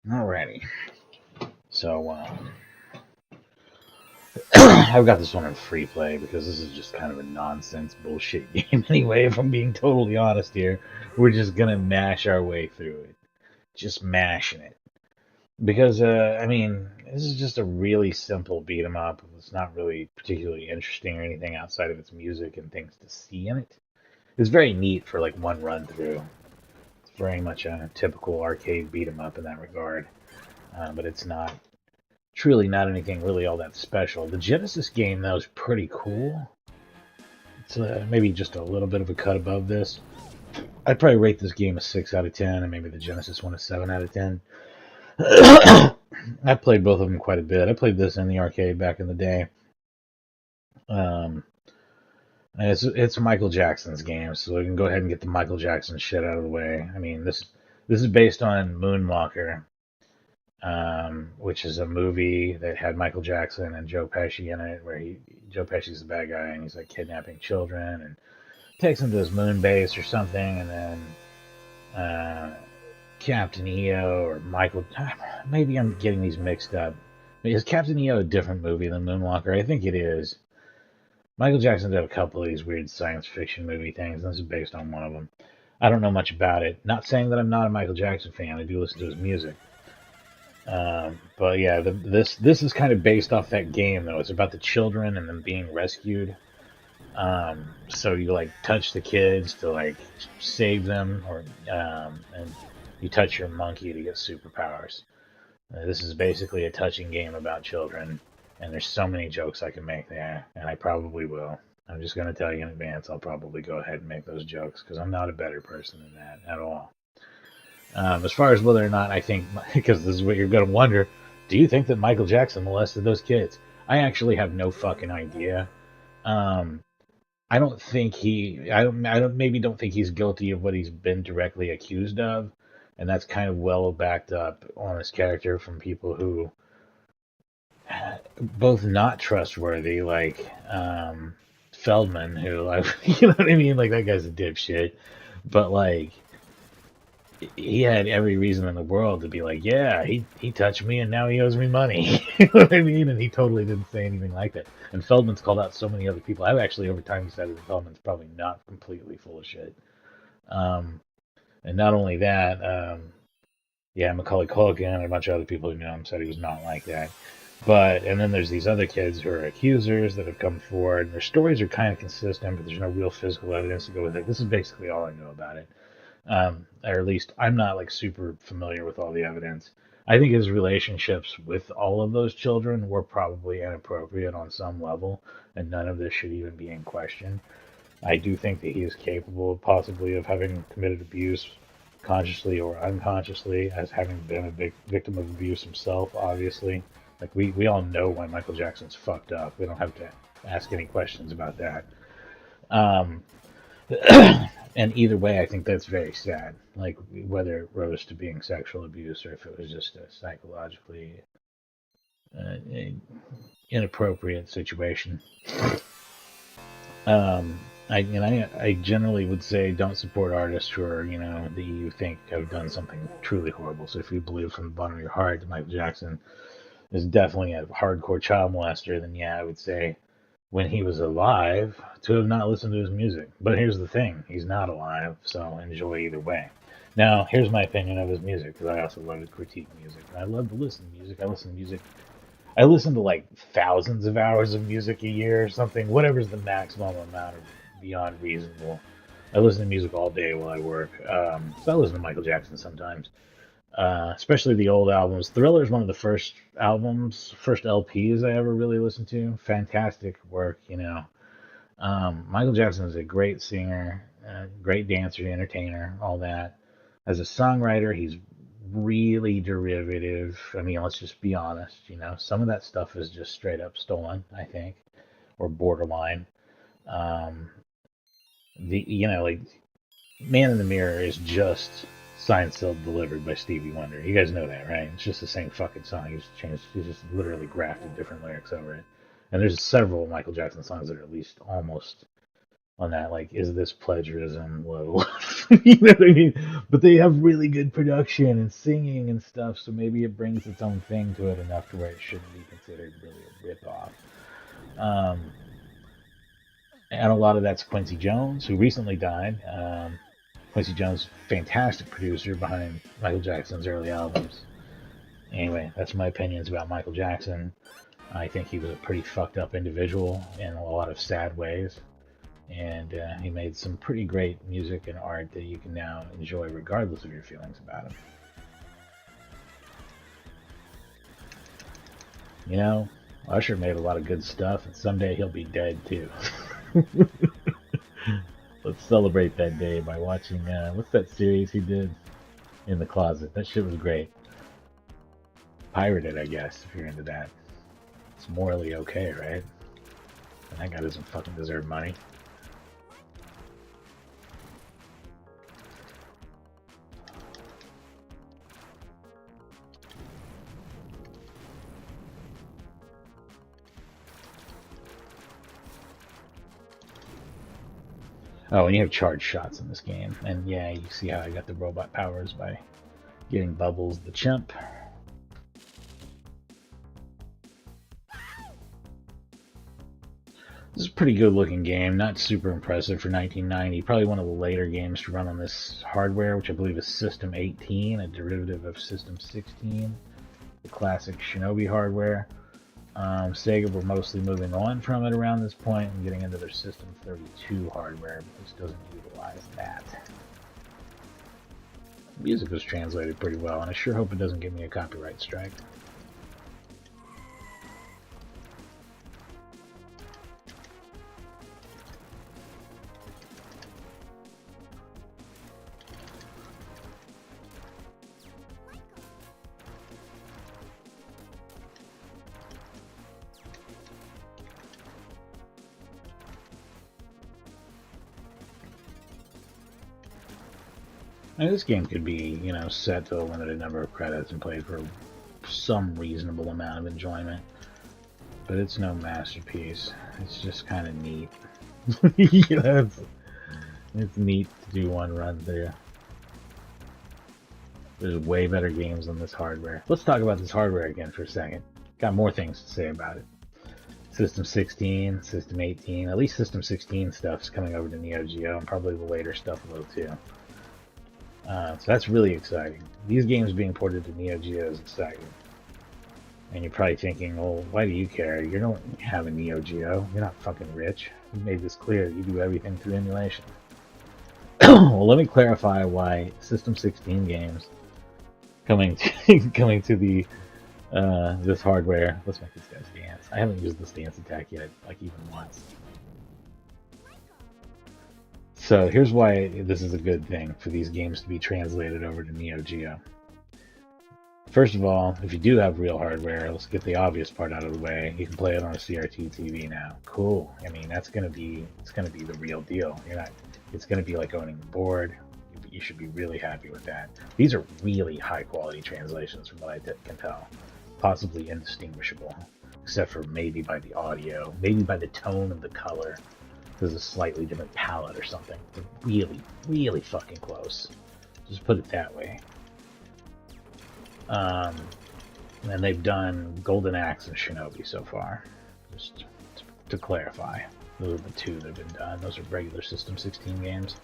Alrighty. So, I've got this one in free play because this is just kind of a nonsense bullshit game anyway, if I'm being totally honest here. We're just gonna mash our way through it. Just mashing it. Because, this is just a really simple beat 'em up. It's not really particularly interesting or anything outside of its music and things to see in it. It's very neat for like one run through. It's very much a typical arcade beat 'em up in that regard. But it's not truly not anything really all that special. The Genesis game, though, is pretty cool. It's maybe just a little bit of a cut above this. I'd probably rate this game a 6 out of 10, and maybe the Genesis one a 7 out of 10. I played both of them quite a bit. I played this in the arcade back in the day. Um, it's Michael Jackson's game, so we can go ahead and get the Michael Jackson shit out of the way. I mean, this is based on Moonwalker, which is a movie that had Michael Jackson and Joe Pesci in it, where Joe Pesci's the bad guy and he's like kidnapping children and takes them to this moon base or something, and then Captain EO or Michael. Maybe I'm getting these mixed up. Is Captain EO a different movie than Moonwalker? I think it is. Michael Jackson did a couple of these weird science fiction movie things, and this is based on one of them. I don't know much about it. Not saying that I'm not a Michael Jackson fan. I do listen to his music. But yeah, this is kind of based off that game though. It's about the children and them being rescued. So you like touch the kids to like save them, or and you touch your monkey to get superpowers. This is basically a touching game about children, and there's so many jokes I can make there, and I probably will. I'm just gonna tell you in advance. I'll probably go ahead and make those jokes because I'm not a better person than that at all. As far as whether or not I think, because this is what you're going to wonder, do you think that Michael Jackson molested those kids? I actually have no fucking idea. Um, I don't think maybe don't think he's guilty of what he's been directly accused of, and that's kind of well backed up on his character from people who both not trustworthy, like Feldman, who like you know what I mean, like that guy's a dipshit, but like he had every reason in the world to be like, yeah, he touched me and now he owes me money. You know what I mean? And he totally didn't say anything like that. And Feldman's called out so many other people. I've actually over time decided that Feldman's probably not completely full of shit. Um, and not only that, yeah, Macaulay Culkin and a bunch of other people who knew him said he was not like that. But and then there's these other kids who are accusers that have come forward. And their stories are kind of consistent, but there's no real physical evidence to go with it. This is basically all I know about it, or at least I'm not like super familiar with all the evidence. I think his relationships with all of those children were probably inappropriate on some level, and none of this should even be in question. I do think that he is capable, possibly, of having committed abuse, consciously or unconsciously, as having been a victim of abuse himself. Obviously, like we all know why Michael Jackson's fucked up. We don't have to ask any questions about that. Um, and either way, I think that's very sad. Like whether it rose to being sexual abuse or if it was just a psychologically uh, inappropriate situation. I generally would say don't support artists who are that you think have done something truly horrible. So if you believe from the bottom of your heart that Michael Jackson is definitely a hardcore child molester, then yeah, I would say when he was alive to have not listened to his music. But here's the thing, he's not alive, so enjoy either way. Now, here's my opinion of his music, because I also love to critique music. I love to listen to music. I listen to like thousands of hours of music a year or something, whatever's the maximum amount of beyond reasonable. I listen to music all day while I work. So I listen to Michael Jackson sometimes, especially the old albums. Thriller is one of the first LPs I ever really listened to. Fantastic work. Michael Jackson is a great singer, great dancer, entertainer, all that. As a songwriter, he's really derivative. I mean, let's just be honest. Some of that stuff is just straight up stolen, I think, or borderline. Um, like Man in the Mirror is just signed, sealed, delivered by Stevie Wonder. You guys know that, right? It's just the same fucking song. He's just literally grafted different lyrics over it. And there's several Michael Jackson songs that are at least on that. Like, is this plagiarism? Whoa. You know what I mean? But they have really good production and singing and stuff, so maybe it brings its own thing to it enough to where it shouldn't be considered really a rip-off. Um, and a lot of that's Quincy Jones, who recently died. Quincy Jones, fantastic producer behind Michael Jackson's early albums. Anyway, that's my opinions about Michael Jackson. I think he was a pretty fucked up individual in a lot of sad ways. And he made some pretty great music and art that you can now enjoy regardless of your feelings about him. You know, Usher made a lot of good stuff, and someday he'll be dead too. Let's celebrate that day by watching, what's that series he did? In the Closet. That shit was great. Pirated, I guess, if you're into that. It's morally okay, right? And that guy doesn't fucking deserve money. Oh, and you have charged shots in this game. And yeah, you see how I got the robot powers by getting Bubbles the chimp. This is a pretty good looking game, not super impressive for 1990. Probably one of the later games to run on this hardware, which I believe is System 18, a derivative of System 16, the classic Shinobi hardware. Sega were mostly moving on from it around this point and getting into their System 32 hardware, but this doesn't utilize that. The music was translated pretty well, and I sure hope it doesn't give me a copyright strike. I mean, this game could be, you know, set to a limited number of credits and played for some reasonable amount of enjoyment, but it's no masterpiece. It's just kind of neat. You know, it's neat to do one run through. There's way better games on this hardware. Let's talk about this hardware again for a second. Got more things to say about it. System 16, System 18, at least System 16 stuff's coming over to Neo Geo, and probably the later stuff will too. So that's really exciting. These games being ported to Neo Geo is exciting. And you're probably thinking, well, why do you care? You don't have a Neo Geo. You're not fucking rich. You made this clear. You do everything through emulation. Well, let me clarify why System 16 games coming to the this hardware. Let's make this guy's dance. I haven't used this dance attack yet, like even once. So here's why this is a good thing for these games to be translated over to Neo Geo. First of all, if you do have real hardware, let's get the obvious part out of the way. You can play it on a CRT TV now. Cool. I mean, it's gonna be the real deal. It's gonna be like owning a board. You should be really happy with that. These are really high quality translations from what I can tell. Possibly indistinguishable, except for maybe by the audio, maybe by the tone of the color. There's a slightly different palette or something. They're really, really fucking close. Just put it that way. And they've done Golden Axe and Shinobi so far. Just to clarify, those are the two that have been done. Those are regular System 16 games.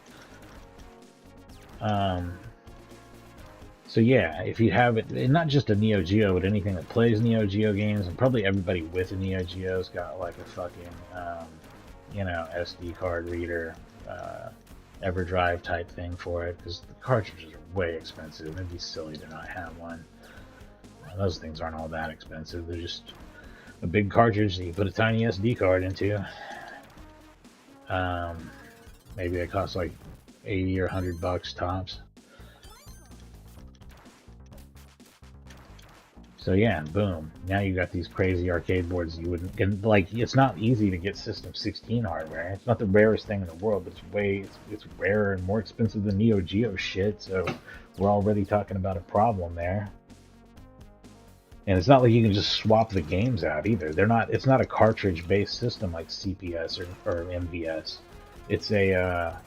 So yeah, if you have it, and not just a Neo Geo, but anything that plays Neo Geo games, and probably everybody with a Neo Geo's got like a fucking SD card reader, EverDrive type thing for it, because the cartridges are way expensive. It'd be silly to not have one. Those things aren't all that expensive. They're just a big cartridge that you put a tiny SD card into. Maybe they cost like 80 or $100 tops. So yeah, boom. Now you got these crazy arcade boards you wouldn't get. Like, it's not easy to get System 16 hardware. It's not the rarest thing in the world, but it's rarer and more expensive than Neo Geo shit. So we're already talking about a problem there. And it's not like you can just swap the games out either. It's not a cartridge-based system like CPS or MVS. It's a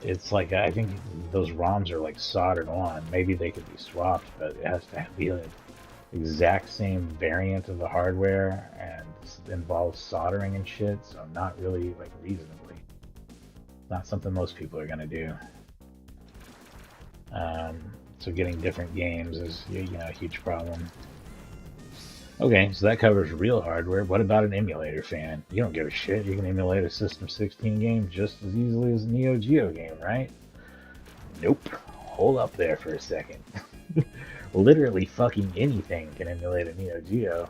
it's like I think those ROMs are like soldered on. Maybe they could be swapped, but it has to be the exact same variant of the hardware and involves soldering and shit. So not really like reasonably. Not something most people are gonna do. So getting different games is a huge problem. Okay, so that covers real hardware. What about an emulator fan? You don't give a shit. You can emulate a System 16 game just as easily as a Neo Geo game, right? Nope. Hold up there for a second. Literally fucking anything can emulate a Neo Geo.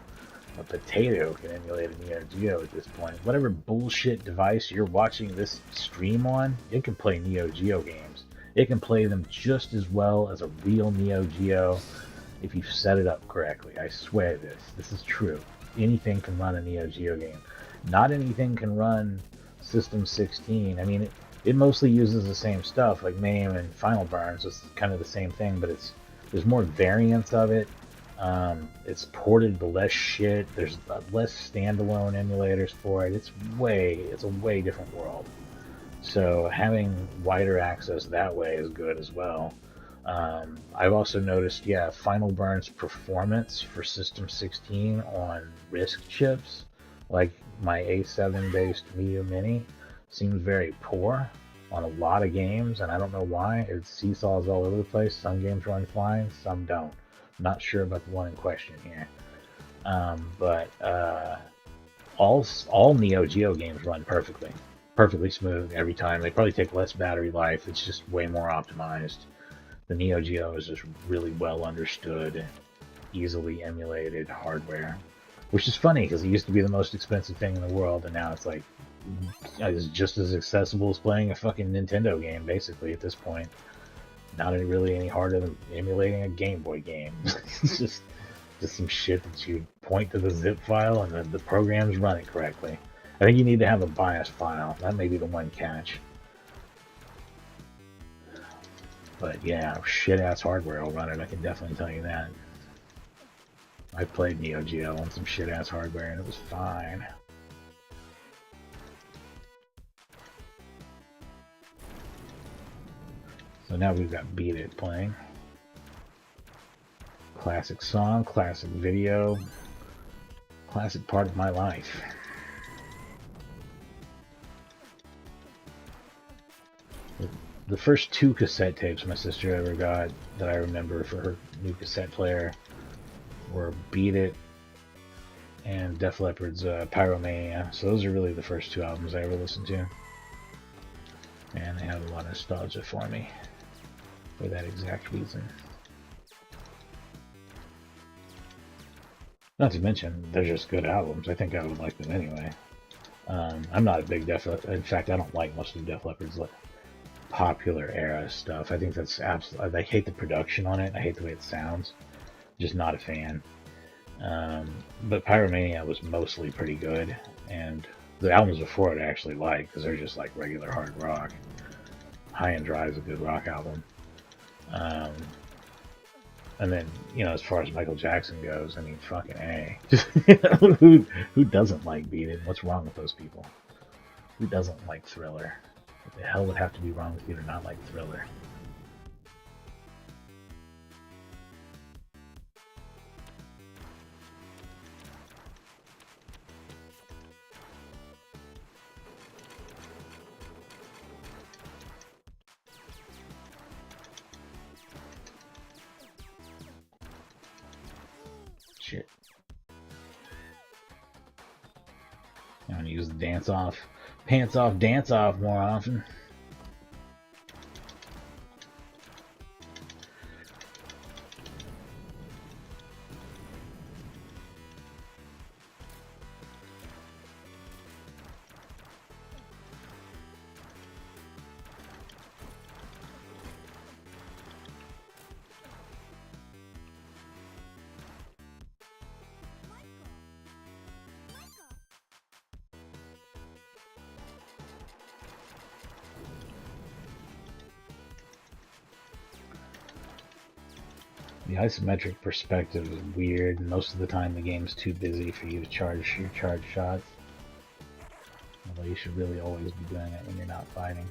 A potato can emulate a Neo Geo at this point. Whatever bullshit device you're watching this stream on, it can play Neo Geo games. It can play them just as well as a real Neo Geo if you set it up correctly. I swear this is true. Anything can run a Neo Geo game. Not anything can run System 16. I mean, it mostly uses the same stuff, like MAME and Final Burns. It's kind of the same thing, but there's more variants of it. It's ported to less shit. There's less standalone emulators for it. It's a way different world. So having wider access that way is good as well. I've also noticed, Final Burn's performance for System 16 on RISC chips, like my A7 based Medium Mini, seems very poor on a lot of games, and I don't know why. It seesaws all over the place. Some games run fine, some don't. I'm not sure about the one in question here. But all Neo Geo games run perfectly smooth every time. They probably take less battery life. It's just way more optimized. The Neo Geo is just really well understood, easily emulated hardware, which is funny because it used to be the most expensive thing in the world, and now it's like it's just as accessible as playing a fucking Nintendo game, basically, at this point. Not really any harder than emulating a Game Boy game. It's just some shit that you point to the zip file and the programs run it correctly. I think you need to have a BIOS file. That may be the one catch. But yeah, shit-ass hardware will run it, I can definitely tell you that. I played Neo Geo on some shit-ass hardware and it was fine. So now we've got Beat It playing. Classic song, classic video, classic part of my life. The first 2 cassette tapes my sister ever got that I remember for her new cassette player were Beat It and Def Leppard's Pyromania. So those are really the first 2 albums I ever listened to. And they have a lot of nostalgia for me for that exact reason. Not to mention, they're just good albums. I think I would like them anyway. I'm not a big in fact, I don't like most of Def Leppard's popular era stuff. I think that's absolutely. I hate the production on it. I hate the way it sounds. Just not a fan. But Pyromania was mostly pretty good, and the albums before it I actually like because they're just like regular hard rock. High and Dry is a good rock album. And then, as far as Michael Jackson goes, I mean, fucking A. Who doesn't like Beat It? What's wrong with those people? Who doesn't like Thriller? What the hell would have to be wrong with you to not like Thriller? Shit. I'm gonna use the dance off, pants off, dance off more often. The isometric perspective is weird. Most of the time the game's too busy for you to charge your charge shots. Well, you should really always be doing it when you're not fighting.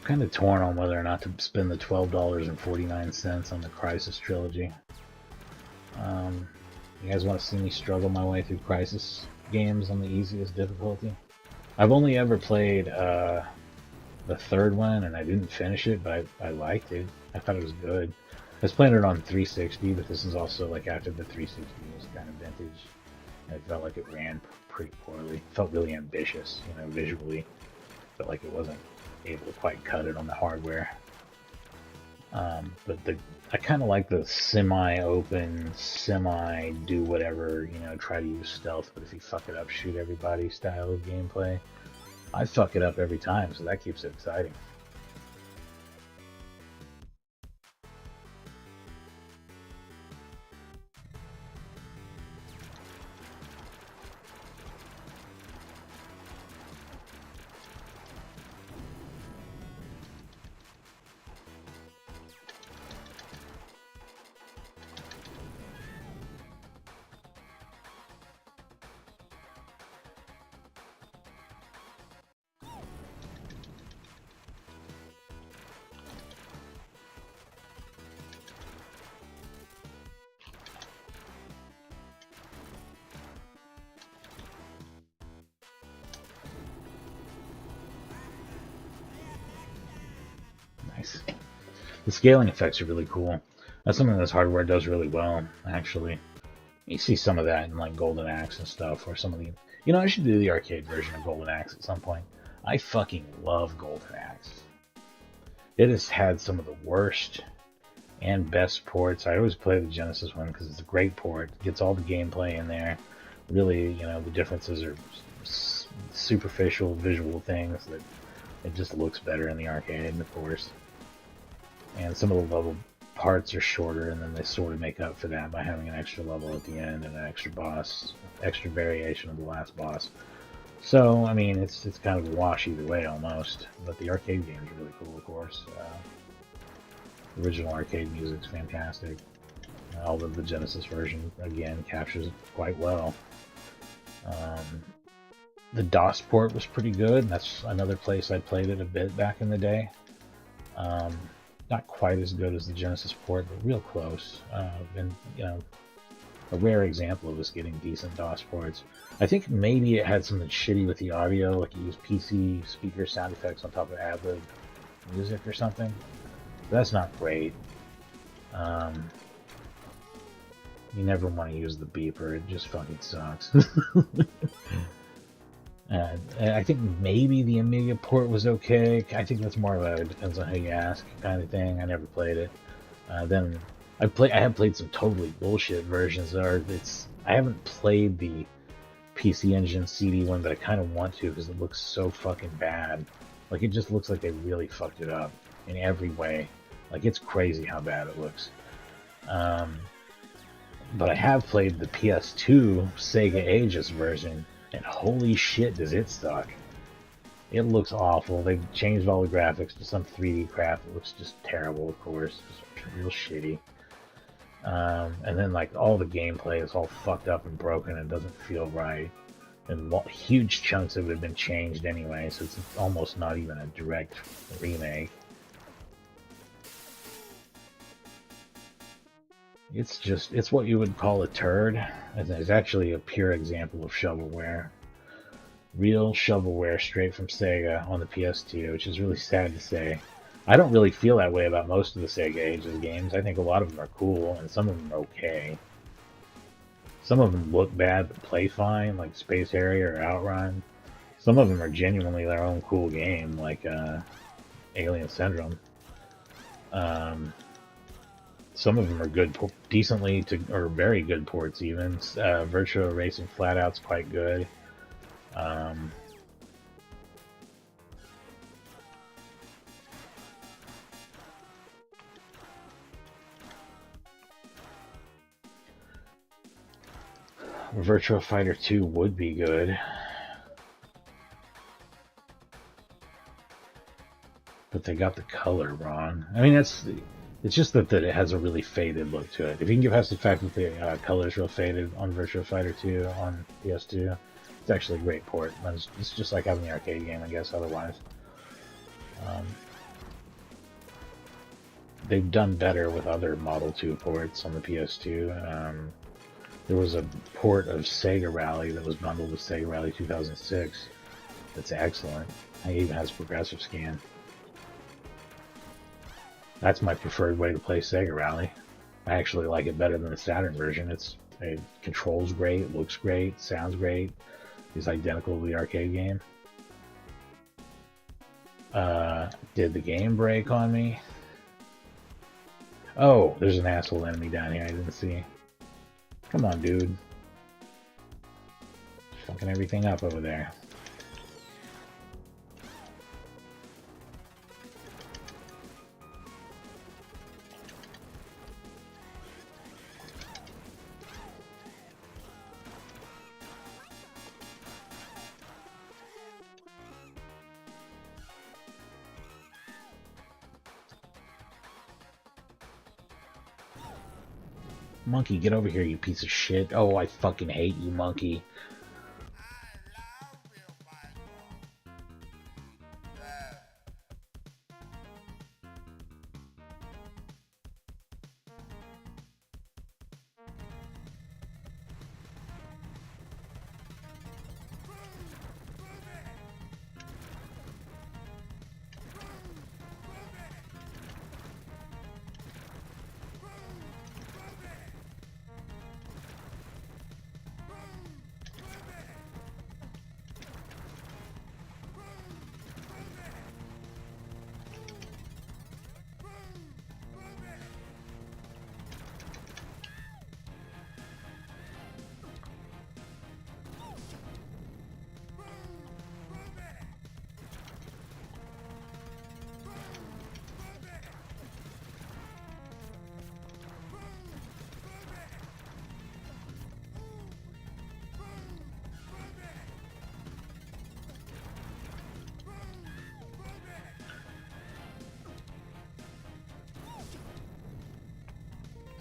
Kind of torn on whether or not to spend the $12.49 on the Crysis trilogy. You guys want to see me struggle my way through Crysis games on the easiest difficulty? I've only ever played the third one, and I didn't finish it, but I liked it. I thought it was good. I was playing it on 360, but this is also like after the 360 was kind of vintage. And it felt like it ran pretty poorly. It felt really ambitious, you know, visually. Felt like it wasn't able to quite cut it on the hardware. But I kind of like the semi-open, semi-do whatever, you know, try to use stealth, but if you fuck it up, shoot everybody style of gameplay. I fuck it up every time, so that keeps it exciting. Nice. The scaling effects are really cool. That's something this hardware does really well, actually. You see some of that in like Golden Axe and stuff, or some of the... You know, I should do the arcade version of Golden Axe at some point. I fucking love Golden Axe. It has had some of the worst and best ports. I always play the Genesis one because it's a great port. It gets all the gameplay in there. Really, you know, the differences are superficial visual things that it just looks better in the arcade, of course. And some of the level parts are shorter, and then they sort of make up for that by having an extra level at the end and an extra boss, extra variation of the last boss. So, I mean, it's kind of a wash either way almost. But the arcade game is really cool, of course. The original arcade music's fantastic. Although the Genesis version, again, captures it quite well. The DOS port was pretty good. That's another place I played it a bit back in the day. Not quite as good as the Genesis port, but real close. And, you know, a rare example of us getting decent DOS ports. I think maybe it had something shitty with the audio, like it used PC speaker sound effects on top of ad-lib music or something. But that's not great. You never want to use the beeper, it just fucking sucks. I think maybe the Amiga port was okay. I think that's more of a depends on who you ask kind of thing. I never played it. Then I have played some totally bullshit versions. I haven't played the PC Engine CD one, but I kind of want to because it looks so fucking bad. Like it just looks like they really fucked it up in every way. Like it's crazy how bad it looks. But I have played the PS2 Sega Ages version. And holy shit, does it suck. It looks awful. They've changed all the graphics to some 3D crap. It looks just terrible, of course. Just real shitty. And then, like, all the gameplay is all fucked up and broken and doesn't feel right. And huge chunks of it have been changed anyway, so it's almost not even a direct remake. It's what you would call a turd. It's actually a pure example of shovelware. Real shovelware straight from Sega on the PS2, which is really sad to say. I don't really feel that way about most of the Sega Ages games. I think a lot of them are cool, and some of them are okay. Some of them look bad but play fine, like Space Harrier or Outrun. Some of them are genuinely their own cool game, like Alien Syndrome. Some of them are good, decently to, or very good ports even. Virtua Racing Flatout quite good. Virtua Fighter 2 would be good. but they got the color wrong. I mean, it's just that it has a really faded look to it. If you can get past the fact that the color's real faded on Virtua Fighter 2 on PS2, it's actually a great port. It's just like having the arcade game, I guess, otherwise. They've done better with other Model 2 ports on the PS2. There was a port of Sega Rally that was bundled with Sega Rally 2006 that's excellent. It even has progressive scan. That's my preferred way to play Sega Rally. I actually like it better than the Saturn version. It controls great, looks great, sounds great. It's identical to the arcade game. Did the game break on me? Oh, there's an asshole enemy down here I didn't see. Come on, dude. Fucking everything up over there. Monkey, get over here, you piece of shit. Oh, I fucking hate you, monkey.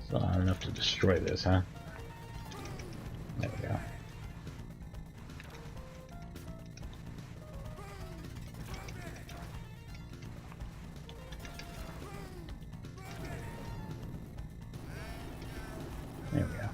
Still not enough to destroy this, huh? There we go. There we go.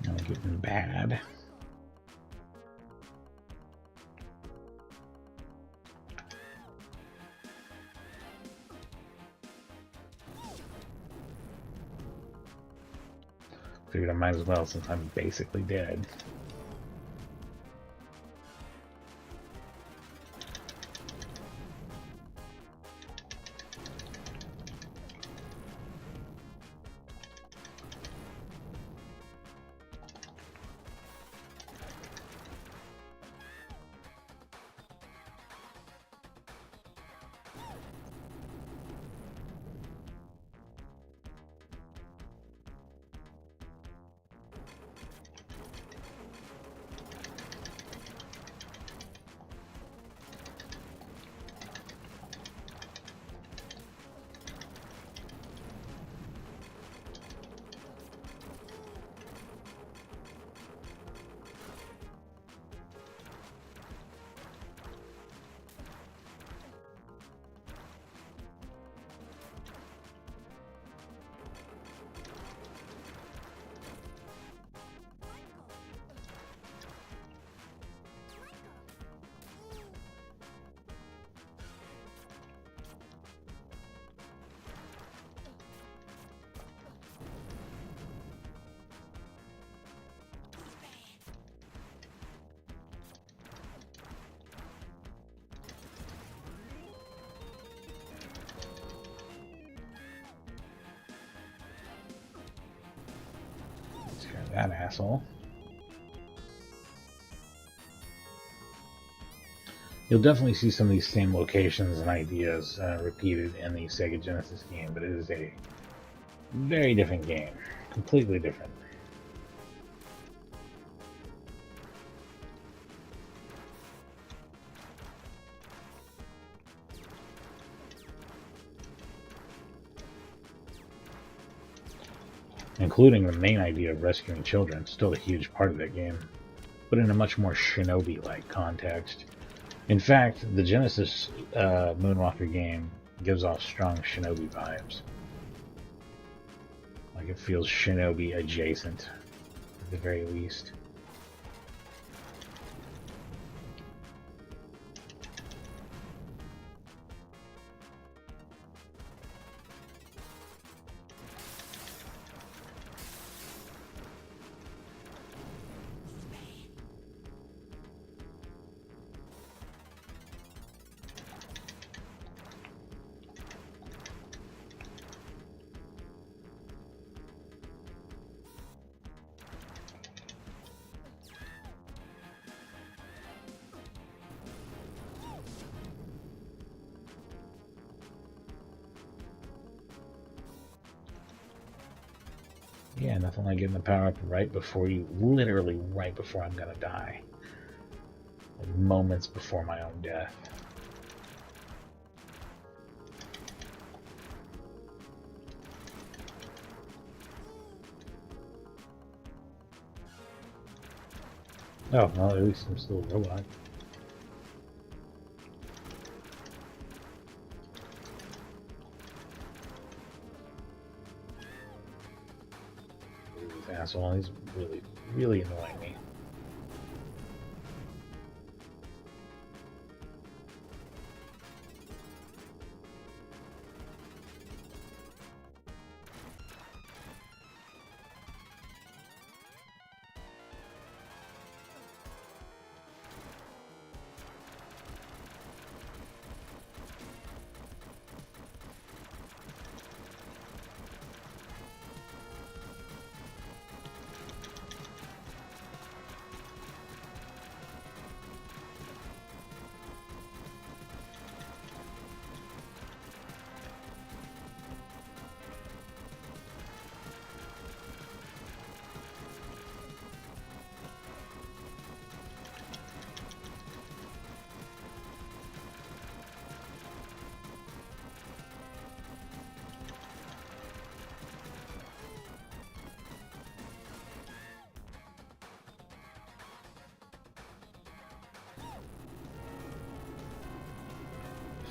Now getting bad. Figured I might as well since I'm basically dead. that asshole. You'll definitely see some of these same locations and ideas repeated in the Sega Genesis game, but it is a very different game. Completely different. Including the main idea of rescuing children, still a huge part of that game, but in a much more shinobi-like context. In fact, the Genesis Moonwalker game gives off strong shinobi vibes. Like it feels shinobi adjacent, at the very least. Yeah, nothing like getting the power up right before you, literally right before I'm gonna die. Like moments before my own death. Oh, well, at least I'm still a robot. This asshole, he's really, really annoying me.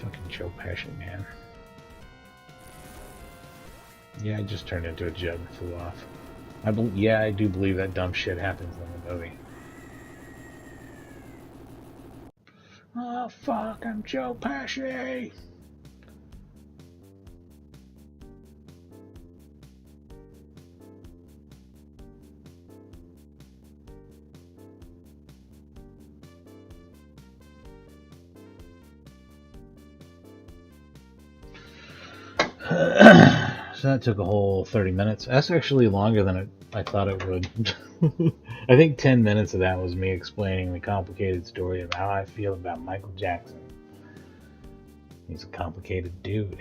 Fucking Joe Pesci, man. Yeah, I just turned into a jet and flew off. Yeah, I do believe that dumb shit happens in the movie. Oh fuck, I'm Joe Pesci! So that took a whole 30 minutes. That's actually longer than I thought it would. I think 10 minutes of that was me explaining the complicated story of how I feel about Michael Jackson. He's a complicated dude.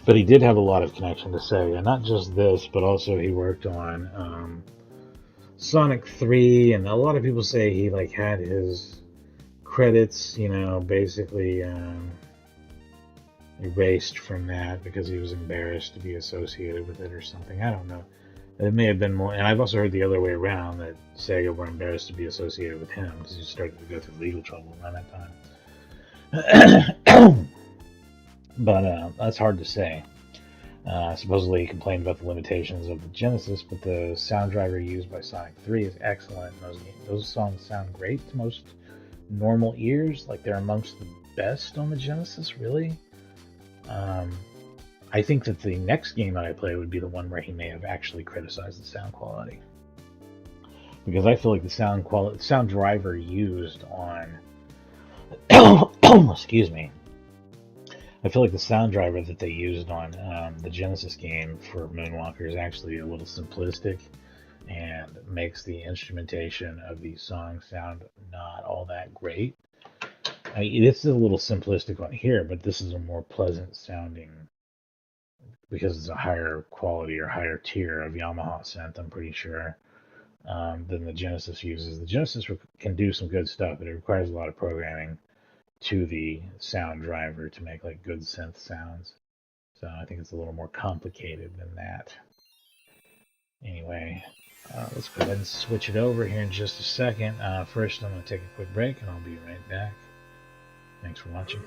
But he did have a lot of connection to Sega. Not just this, but also he worked on Sonic 3, and a lot of people say he like had his credits, basically erased from that because he was embarrassed to be associated with it or something. I don't know. It may have been more, and I've also heard the other way around, that Sega were embarrassed to be associated with him because he started to go through legal trouble around that time. But that's hard to say. Supposedly he complained about the limitations of the Genesis, but the sound driver used by Sonic 3 is excellent. Those songs sound great to most normal ears, like they're amongst the best on the Genesis, really. I think that the next game that I play would be the one where he may have actually criticized the sound quality, because I feel like the sound driver used on excuse me, I I feel like the sound driver that they used on the Genesis game for Moonwalker is actually a little simplistic and makes the instrumentation of these songs sound not all that great. This is a little simplistic on here, but this is a more pleasant sounding because it's a higher quality or higher tier of Yamaha synth, I'm pretty sure, than the Genesis uses. The Genesis can do some good stuff, but it requires a lot of programming to the sound driver to make like good synth sounds. So I think it's a little more complicated than that. Anyway, let's go ahead and switch it over here in just a second. First, I'm going to take a quick break, and I'll be right back. Thanks for watching.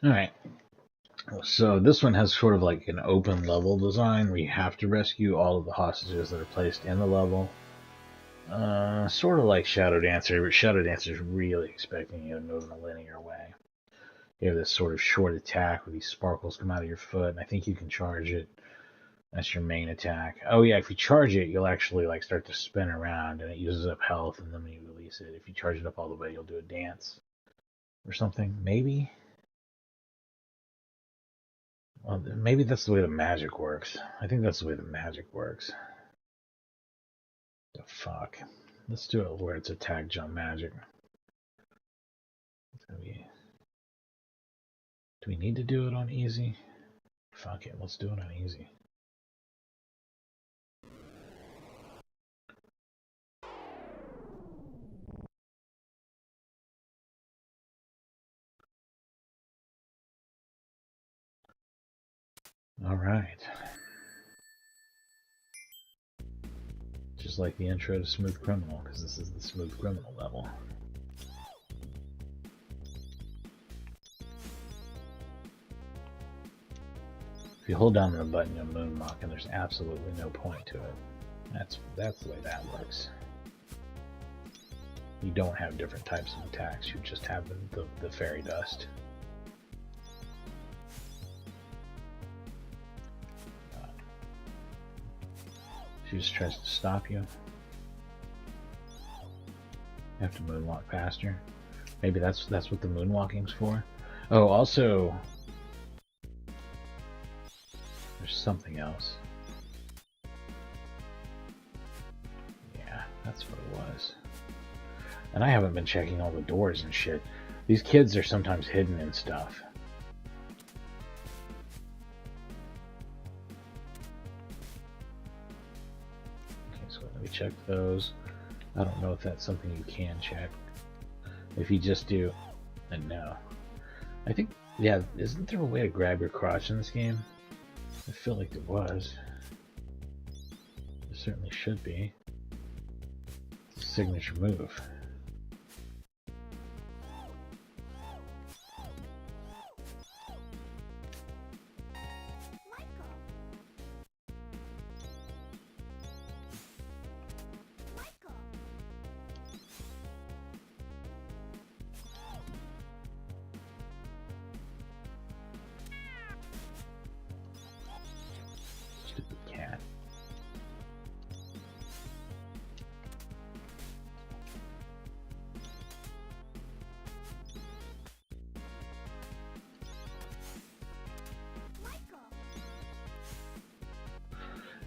All right. So this one has sort of like an open level design where you have to rescue all of the hostages that are placed in the level. Sort of like Shadow Dancer, but Shadow Dancer is really expecting you to move in a linear way. You have this sort of short attack where these sparkles come out of your foot, and I think you can charge it. That's your main attack. Oh yeah, if you charge it, you'll actually like start to spin around, and it uses up health, and then when you release it, if you charge it up all the way, you'll do a dance or something. Maybe. Well, maybe that's the way the magic works. I think that's the way the magic works. The fuck. Let's do it where it's attack jump magic. It's gonna be... Do we need to do it on easy? Fuck it, let's do it on easy. Alright. Just is like the intro to Smooth Criminal, because this is the Smooth Criminal level. If you hold down the button, you'll moonwalk, and there's absolutely no point to it. That's the way that works. You don't have different types of attacks, you just have the fairy dust. She just tries to stop you. You have to moonwalk past her. Maybe that's what the moonwalking's for. Oh, also, there's something else. Yeah, that's what it was. And I haven't been checking all the doors and shit. These kids are sometimes hidden in stuff. Okay, so let me check those. I don't know if that's something you can check. If you just do, then no. I think, yeah, isn't there a way to grab your crotch in this game? I feel like there was. There certainly should be. It's a signature move. Cat.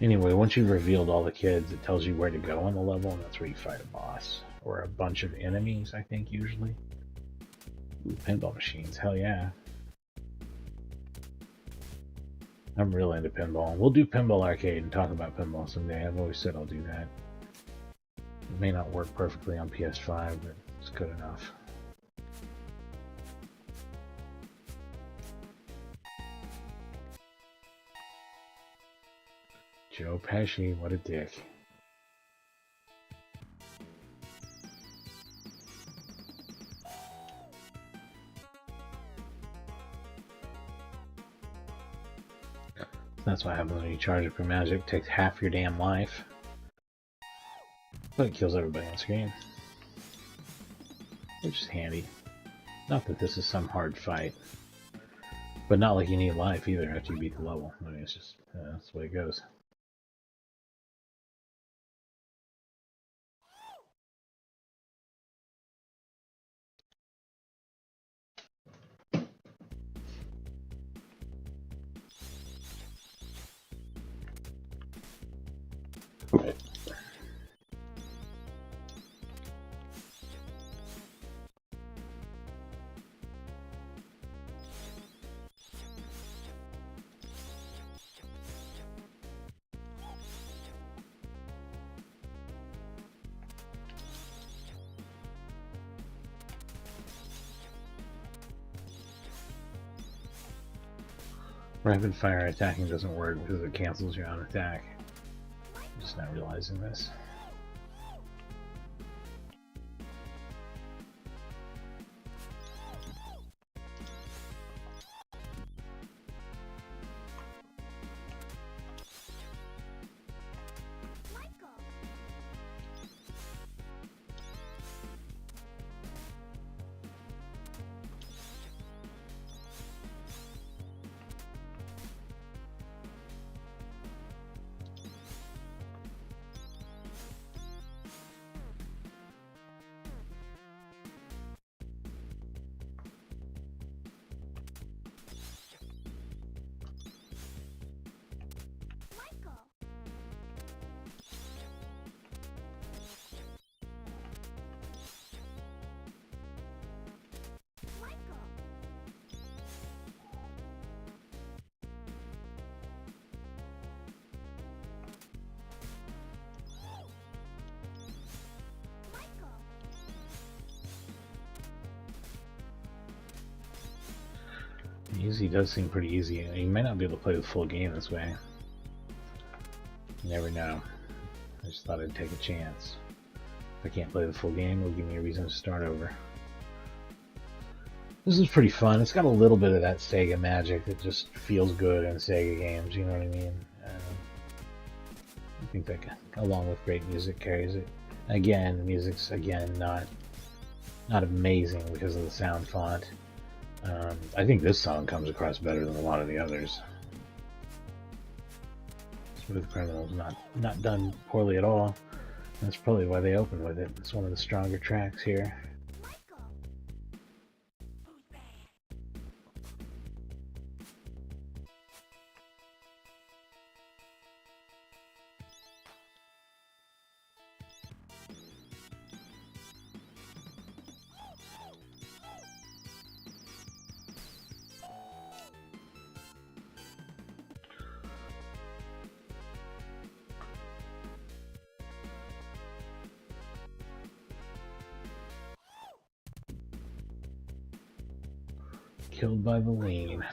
Anyway, once you've revealed all the kids, it tells you where to go on the level, and that's where you fight a boss. Or a bunch of enemies, I think, usually. Ooh, pinball machines, hell yeah. I'm real into pinball. We'll do Pinball Arcade and talk about pinball someday. I've always said I'll do that. It may not work perfectly on PS5, but it's good enough. Joe Pesci, what a dick. That's what happens when you charge up your magic. It takes half your damn life. But it kills everybody on screen. Which is handy. Not that this is some hard fight. But not like you need life either after you beat the level. I mean, it's just, that's the way it goes. Rapid fire attacking doesn't work because it cancels your own attack. I'm just not realizing this. Easy does seem pretty easy. You might not be able to play the full game this way. You never know. I just thought I'd take a chance. If I can't play the full game, it'll give me a reason to start over. This is pretty fun. It's got a little bit of that Sega magic that just feels good in Sega games, you know what I mean? I think that, along with great music, carries it. Again, the music's not amazing because of the sound font. I think this song comes across better than a lot of the others. Smooth Criminal's not done poorly at all. That's probably why they open with it. It's one of the stronger tracks here. Killed by the lean,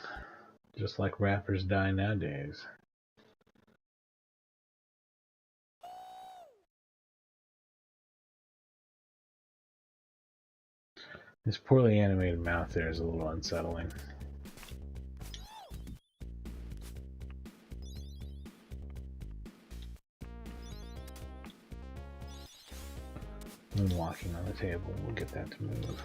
just like rappers die nowadays. This poorly animated mouth there is a little unsettling. Moonwalking on the table, we'll get that to move.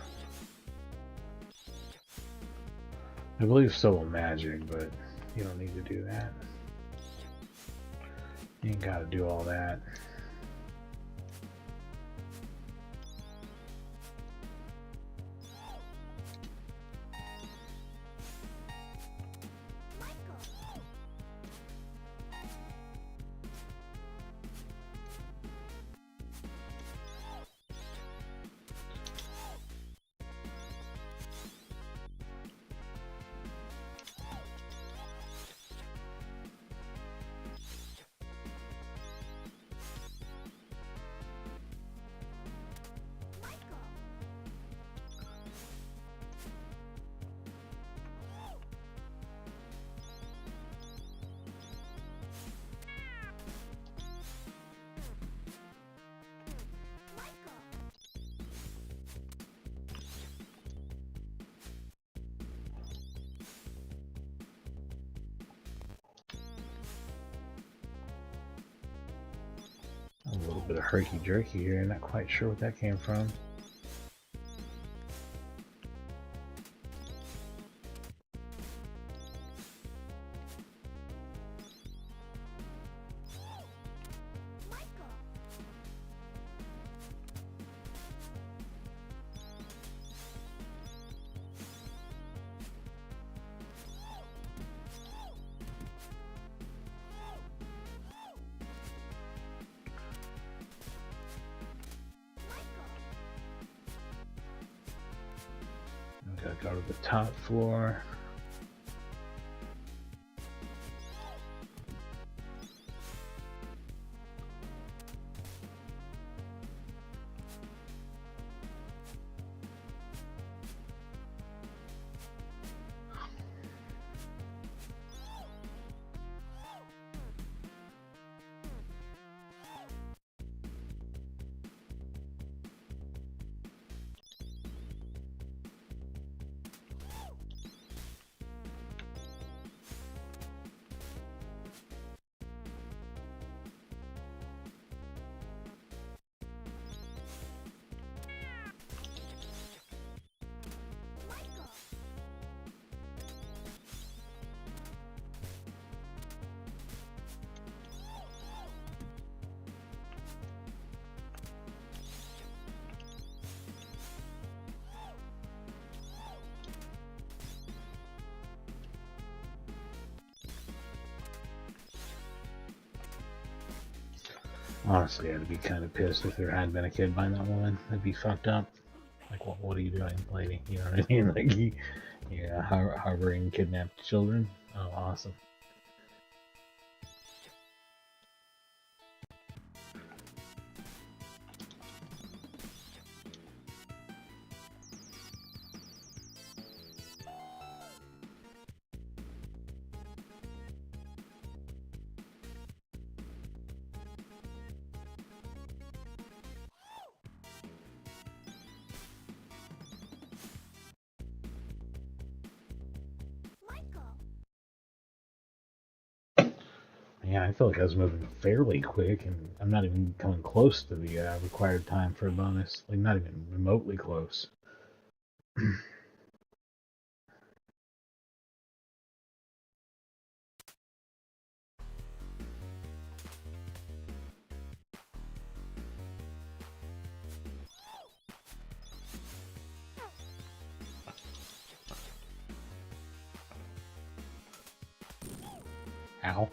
I believe so will magic, but you don't need to do that. You ain't gotta do all that. A little bit of herky-jerky here, not quite sure what that came from. Gotta go to the top floor. Honestly, I'd be kind of pissed if there had been a kid behind that woman. That'd be fucked up. Like, what are you doing, lady? You know what I mean? Like, yeah, harboring kidnapped children. Oh, awesome. Yeah, I feel like I was moving fairly quick, and I'm not even coming close to the required time for a bonus. Like, not even remotely close. Ow.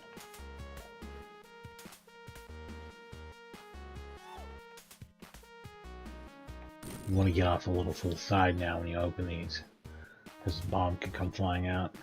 You want to get off a little to the side now when you open these, because the bomb could come flying out.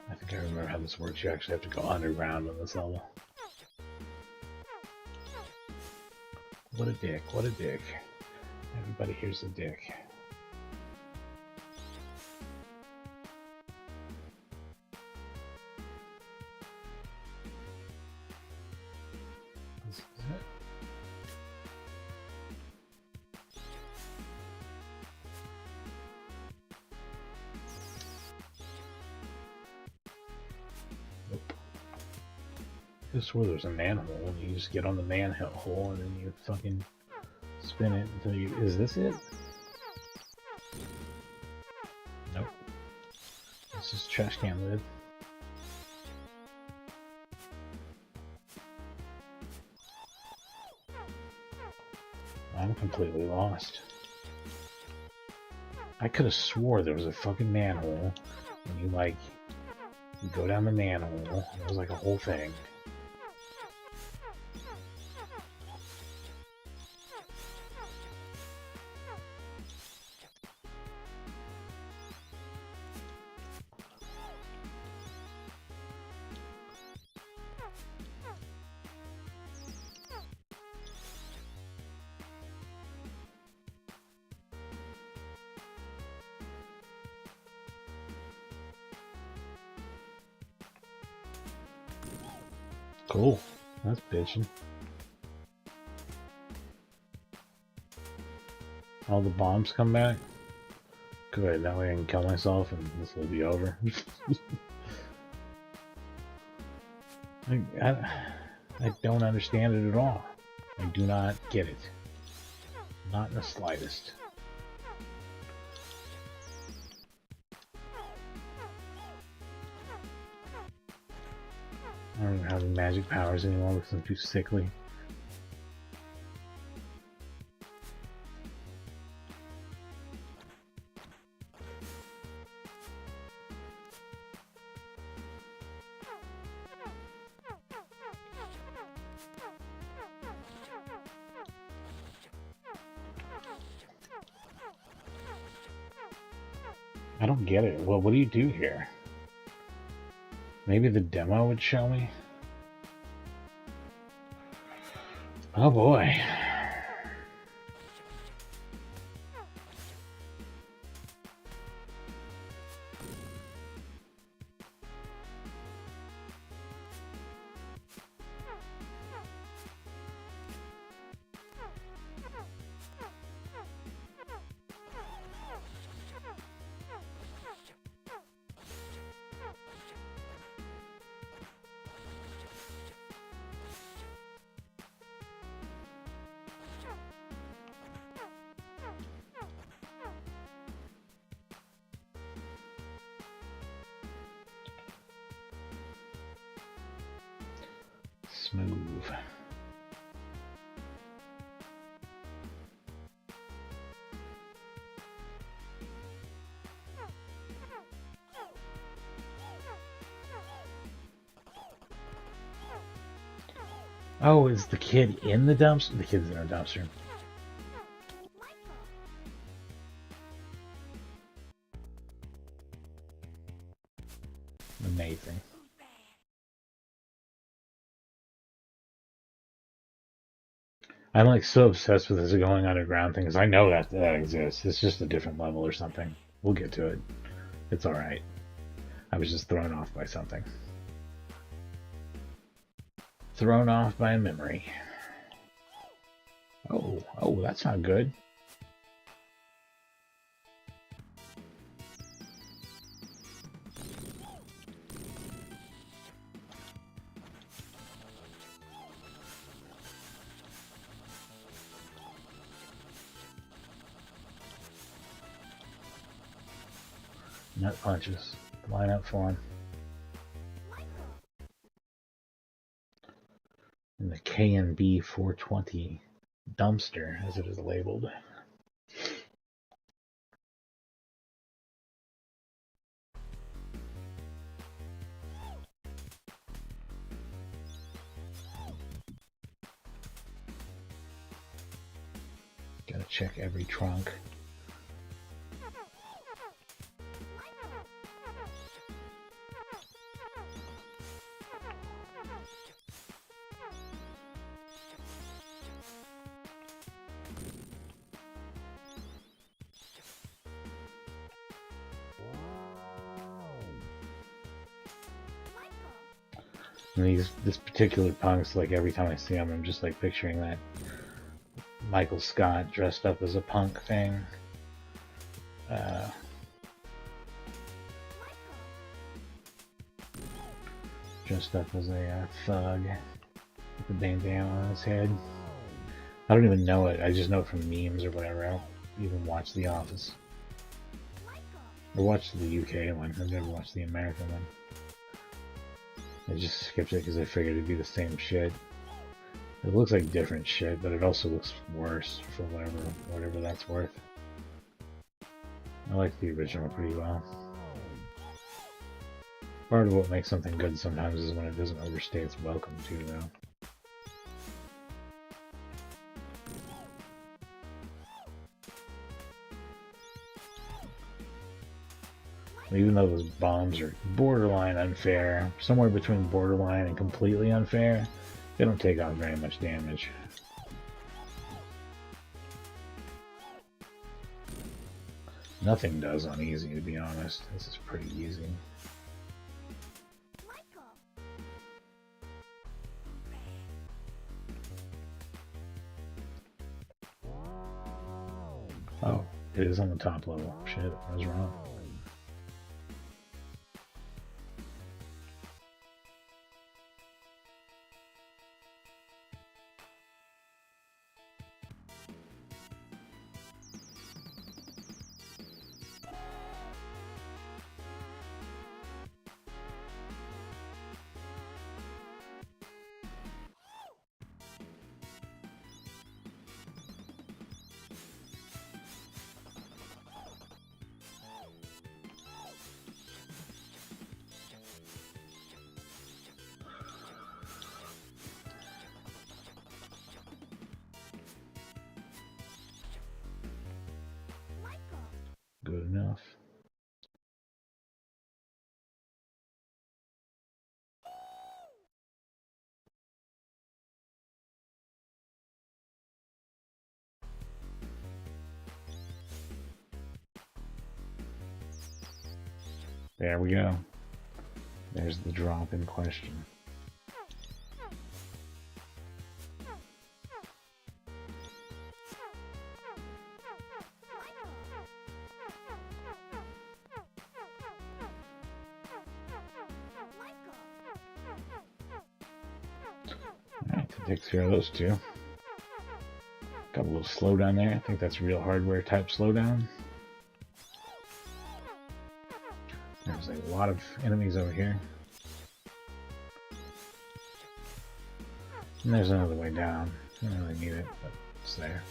I think I remember how this works. You actually have to go underground on this level. What a dick, what a dick. Everybody here's a dick. This is it. Nope. I swear there's a manhole, and you just get on the manhole, and then you fucking spin it until you... Is this it? Nope. This is trash can lid. I'm completely lost. I could have swore there was a fucking manhole, and you like... You go down the manhole, and it was like a whole thing. Cool. That's bitchin'. All the bombs come back? Good, that way I can kill myself and this will be over. I don't understand it at all. I do not get it. Not in the slightest. I don't have any magic powers anymore because I'm too sickly. I don't get it. Well, what do you do here? Maybe the demo would show me? Oh boy. move. Oh, is the kid in the dumpster? The kid's in a dumpster. Amazing. I'm like so obsessed with this going underground thing because I know that exists. It's just a different level or something. We'll get to it. It's alright. I was just thrown off by something. Thrown off by a memory. Oh, that's not good. Nut punches. Line up for him. In the K&B 420 dumpster, as it is labeled. Gotta check every trunk. And this particular punk's like every time I see him, I'm just like picturing that Michael Scott dressed up as a punk thing. Dressed up as a thug with a bandana on his head. I don't even know it. I just know it from memes or whatever. I don't even watch The Office. I watched the UK one. I've never watched the American one. I just skipped it because I figured it'd be the same shit. It looks like different shit, but it also looks worse for whatever that's worth. I like the original pretty well. Part of what makes something good sometimes is when it doesn't overstay its welcome too, though. Even though those bombs are borderline unfair, somewhere between borderline and completely unfair, they don't take off very much damage. Nothing does on easy, to be honest. This is pretty easy. Oh, it is on the top level. Shit, I was wrong. Good enough. There we go. There's the drop in question. Alright, take care of those two. Got a little slowdown there. I think that's real hardware type slowdown. There's a lot of enemies over here. And there's another way down. I don't really need it, but it's there.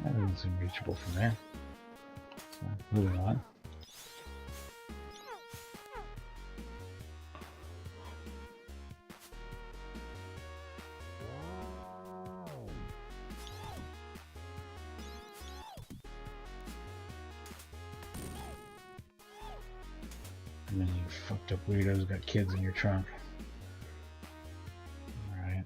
That is unreachable from there. So, moving on. And then you fucked up weirdos got kids in your trunk. Alright.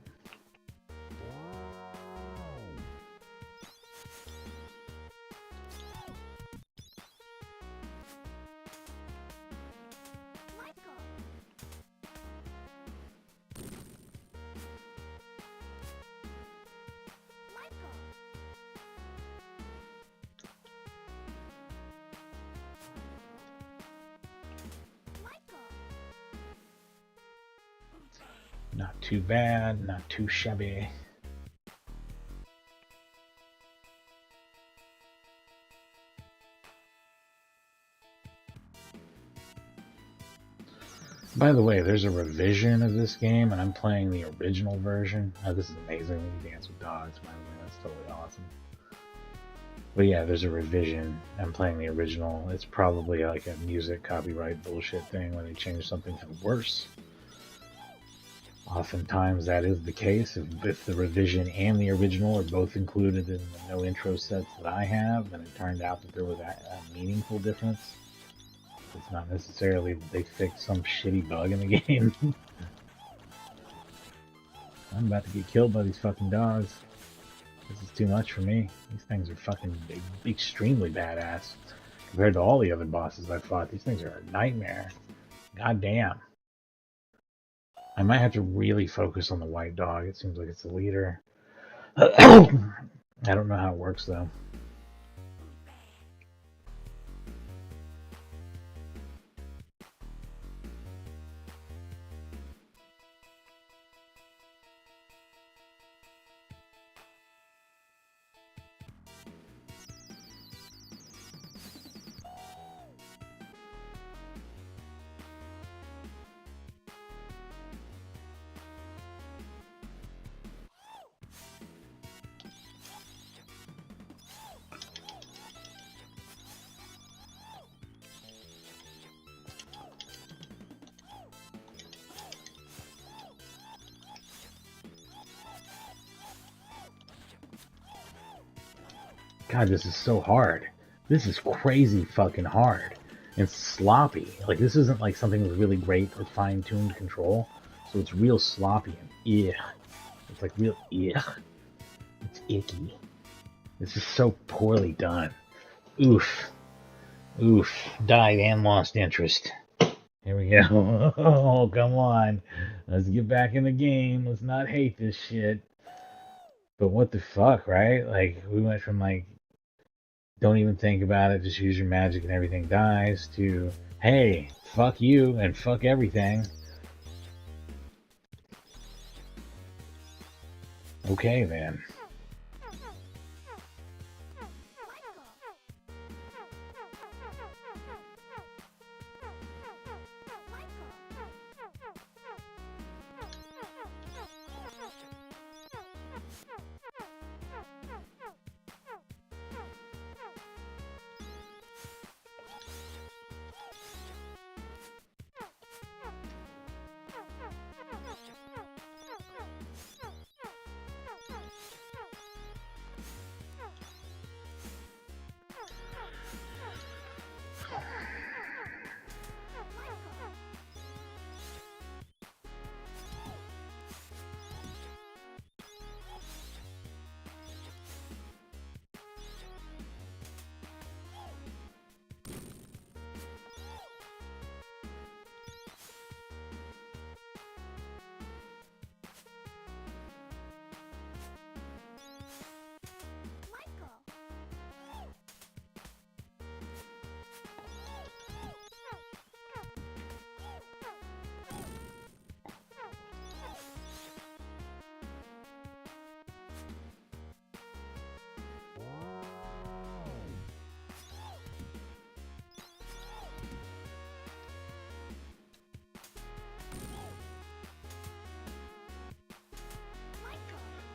Not too bad, not too shabby. By the way, there's a revision of this game, and I'm playing the original version. Oh, this is amazing when you dance with dogs, by the way. That's totally awesome. But yeah, there's a revision. I'm playing the original. It's probably like a music copyright bullshit thing when they change something for the worse. Oftentimes that is the case. If the revision and the original are both included in the no intro sets that I have, and it turned out that there was a meaningful difference, it's not necessarily that they fixed some shitty bug in the game. I'm about to get killed by these fucking dogs. This is too much for me. These things are fucking extremely badass. Compared to all the other bosses I've fought, these things are a nightmare. God damn. I might have to really focus on the white dog. It seems like it's the leader. I don't know how it works though. God, this is so hard. This is crazy fucking hard. And sloppy. Like, this isn't like something with really great or fine-tuned control. So it's real sloppy and it's like real It's icky. This is so poorly done. Oof. Oof. Died and lost interest. Here we go. Oh, come on. Let's get back in the game. Let's not hate this shit. But what the fuck, right? Like, we went from like, don't even think about it, just use your magic and everything dies, to, hey, fuck you and fuck everything. Okay, then.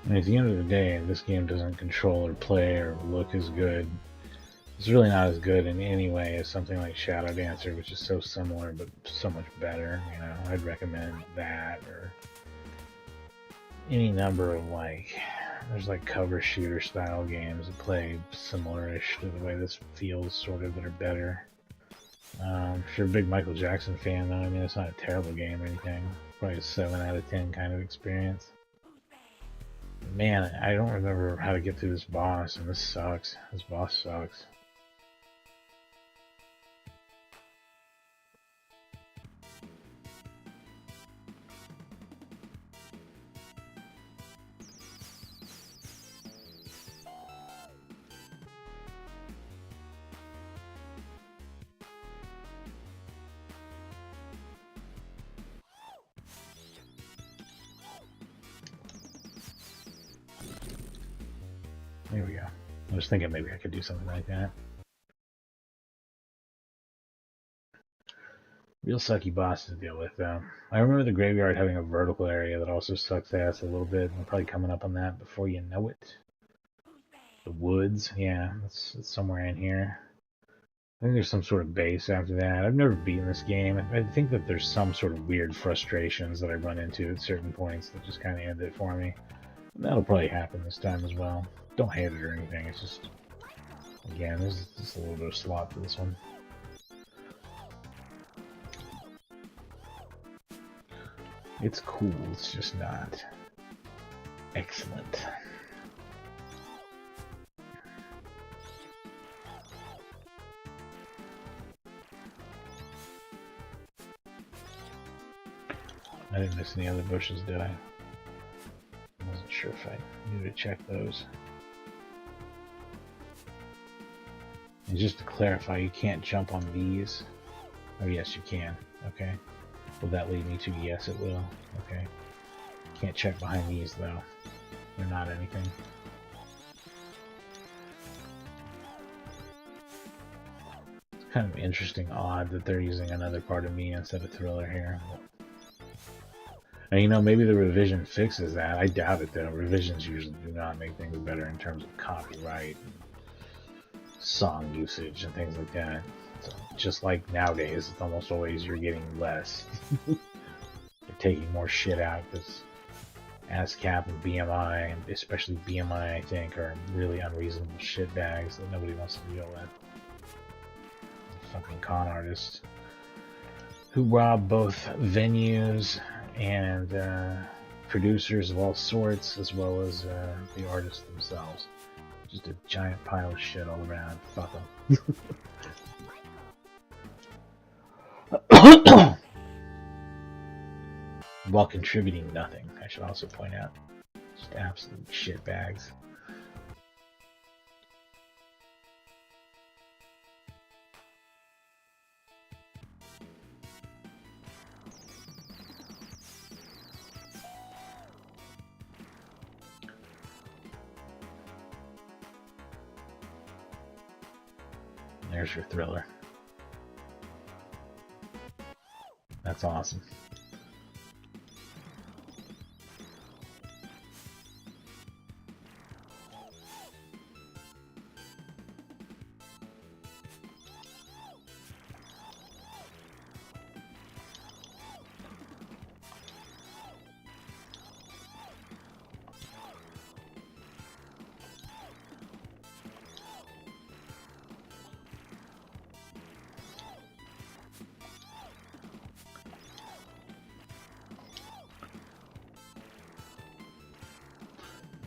And at the end of the day, this game doesn't control or play or look as good. It's really not as good in any way as something like Shadow Dancer, which is so similar but so much better. You know, I'd recommend that, or any number of there's like cover shooter style games that play similar-ish to the way this feels, sort of, that are better. If you're a big Michael Jackson fan, though, I mean, it's not a terrible game or anything. Probably a 7 out of 10 kind of experience. Man, I don't remember how to get through this boss, and this sucks. This boss sucks. There we go. I was thinking maybe I could do something like that. Real sucky boss to deal with, though. I remember the graveyard having a vertical area that also sucks ass a little bit. I'm probably coming up on that before you know it. The woods, yeah, it's somewhere in here. I think there's some sort of base after that. I've never beaten this game. I think that there's some sort of weird frustrations that I run into at certain points that just kind of end it for me. And that'll probably happen this time as well. Don't hate it or anything, it's just, again, there's just a little bit of slot for this one. It's cool, it's just not excellent. I didn't miss any other bushes, did I? I wasn't sure if I needed to check those. And just to clarify, you can't jump on these. Oh yes, you can. Okay. Will that lead me to yes, it will. Okay. Can't check behind these though. They're not anything. It's kind of interesting, odd that they're using another part of me instead of Thriller here. And you know, maybe the revision fixes that. I doubt it though. Revisions usually do not make things better in terms of copyright and song usage and things like that. So just like nowadays, it's almost always you're getting less. You're taking more shit out because ASCAP and BMI, especially BMI, I think, are really unreasonable shitbags that nobody wants to deal with. Fucking con artists who rob both venues and producers of all sorts, as well as the artists themselves. Just a giant pile of shit all around. Fuck them. While contributing nothing, I should also point out. Just absolute shitbags. There's your Thriller. That's awesome.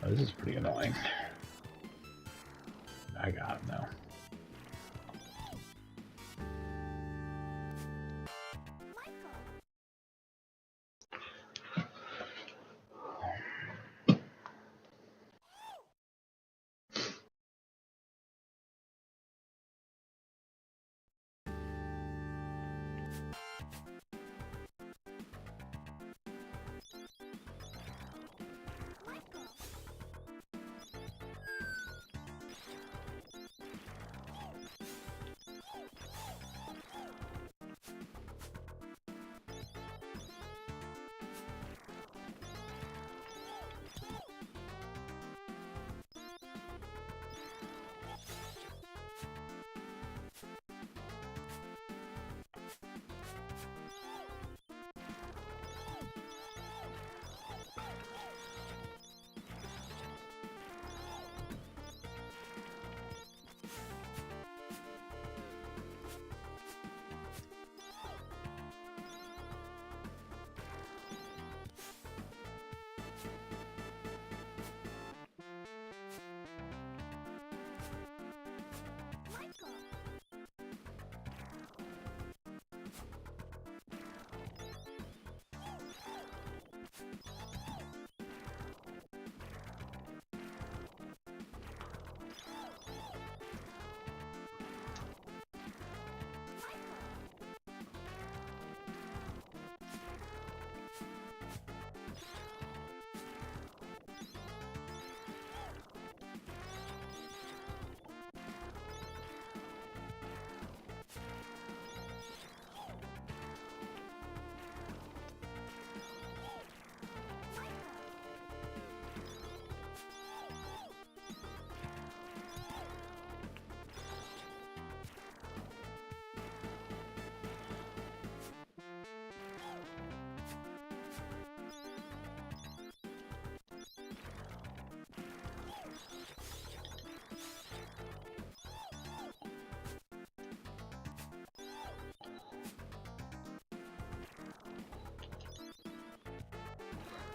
Oh, this is pretty annoying. I got him though.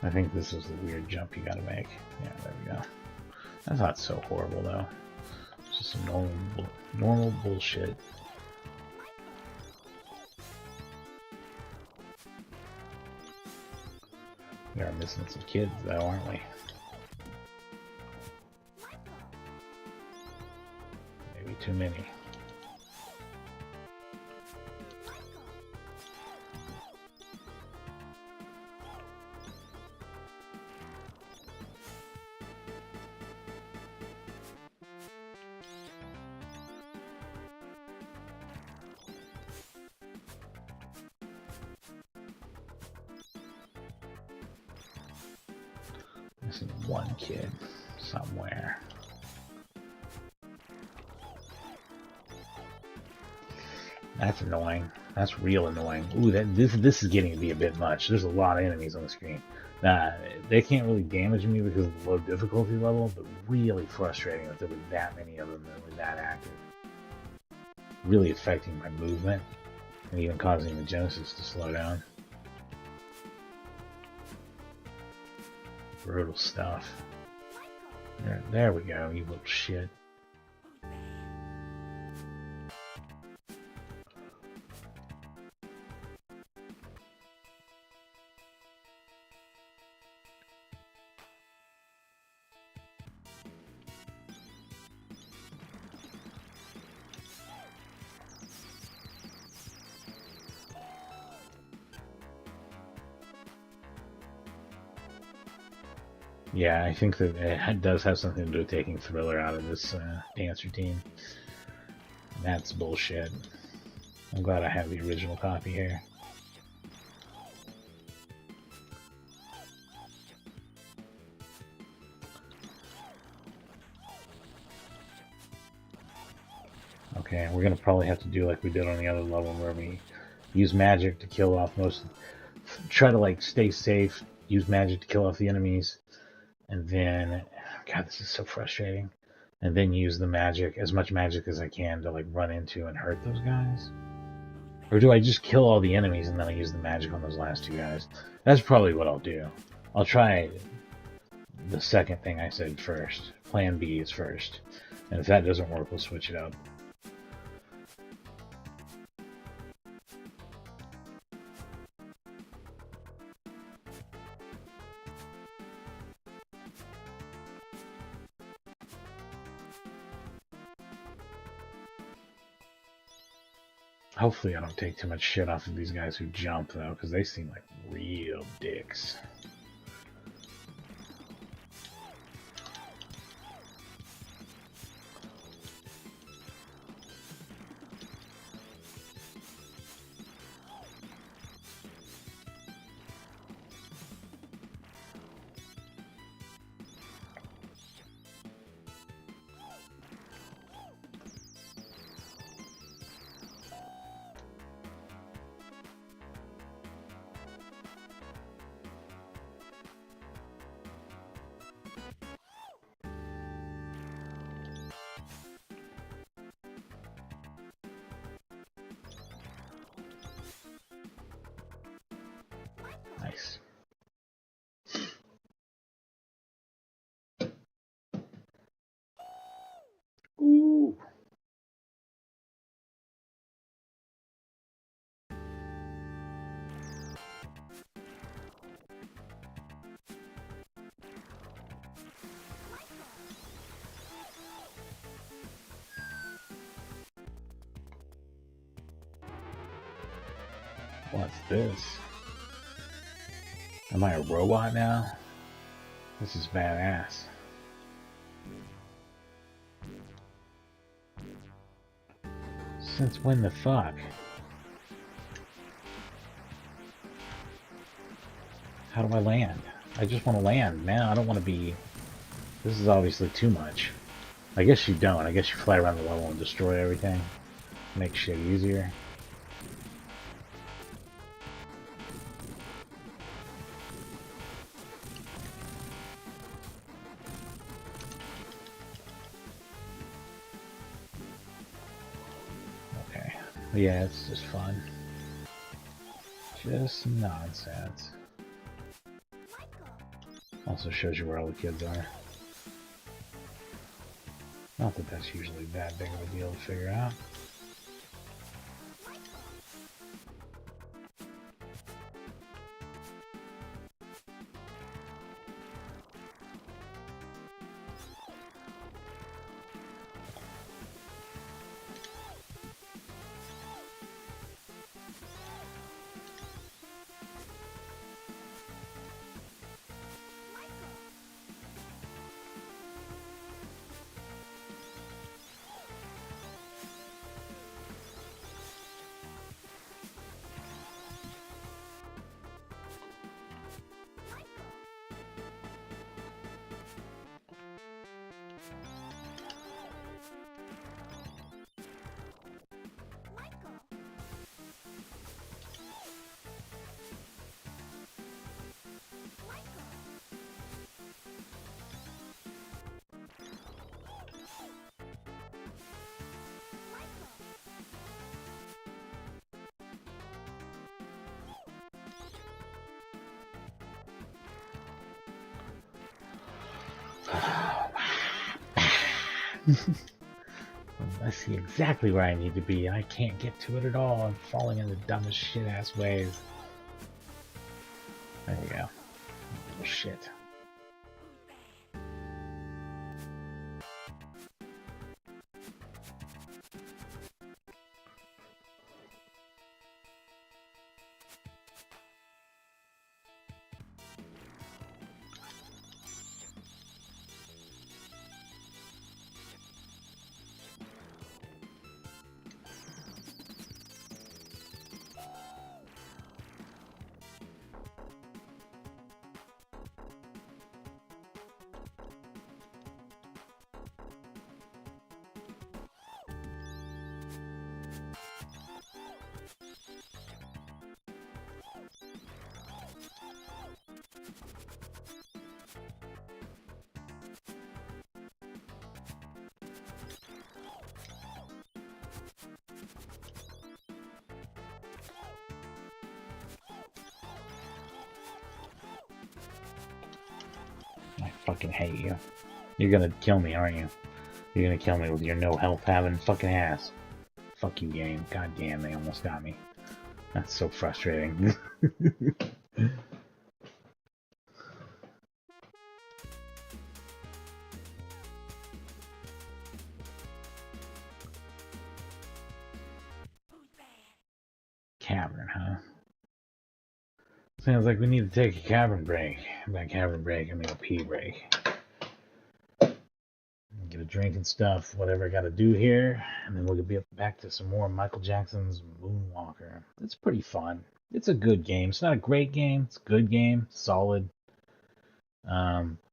I think this is the weird jump you gotta make. Yeah, there we go. That's not so horrible though. It's just some normal bullshit. We are missing some kids though, aren't we? Maybe too many. Missing one kid somewhere. That's annoying. That's real annoying. Ooh, this is getting to be a bit much. There's a lot of enemies on the screen. They can't really damage me because of the low difficulty level, but really frustrating that there were that many of them that were that active. Really affecting my movement and even causing the Genesis to slow down. Brutal stuff. There we go, you little shit. Yeah, I think that it does have something to do with taking Thriller out of this dance routine. That's bullshit. I'm glad I have the original copy here. Okay, we're gonna probably have to do like we did on the other level where we use magic to kill off try to like stay safe, use magic to kill off the enemies. And then, God, this is so frustrating. And then use the magic, as much magic as I can, to like run into and hurt those guys. Or do I just kill all the enemies and then I use the magic on those last two guys? That's probably what I'll do. I'll try the second thing I said first. Plan B is first. And if that doesn't work, we'll switch it up. Hopefully I don't take too much shit off of these guys who jump, though, because they seem like real dicks. Nice. Ooh. What's this? Am I a robot now? This is badass. Since when the fuck? How do I land? I just want to land, man. I don't want to be... This is obviously too much. I guess you don't. I guess you fly around the level and destroy everything. Make shit easier. Okay. Yeah, it's just fun. Just nonsense. Also shows you where all the kids are. Not that that's usually that big of a deal to figure out. I see exactly where I need to be, and I can't get to it at all. I'm falling in the dumbest shit-ass ways. There you go. Little shit. I fucking hate you. You're gonna kill me, aren't you? You're gonna kill me with your no health having fucking ass. Fuck you, game. God damn, they almost got me. That's so frustrating. Cavern, huh? Sounds like we need to take a cavern break. By cavern break, I mean a pee break. Get a drink and stuff, whatever I gotta do here, and then we'll get back to some more Michael Jackson's Moonwalker. It's pretty fun. It's a good game. It's not a great game. It's a good game. Solid.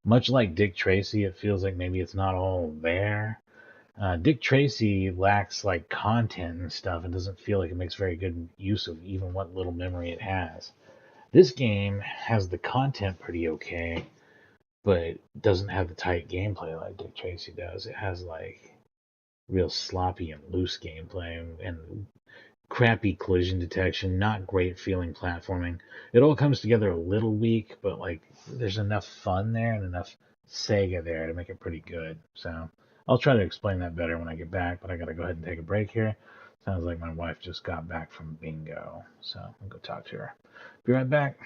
Much like Dick Tracy, it feels like maybe it's not all there. Dick Tracy lacks like content and stuff. It doesn't feel like it makes very good use of even what little memory it has. This game has the content pretty okay, but it doesn't have the tight gameplay like Dick Tracy does. It has like real sloppy and loose gameplay and crappy collision detection, not great feeling platforming. It all comes together a little weak, but like there's enough fun there and enough Sega there to make it pretty good. So I'll try to explain that better when I get back, but I gotta go ahead and take a break here. Sounds like my wife just got back from bingo, so I'll go talk to her. Be right back.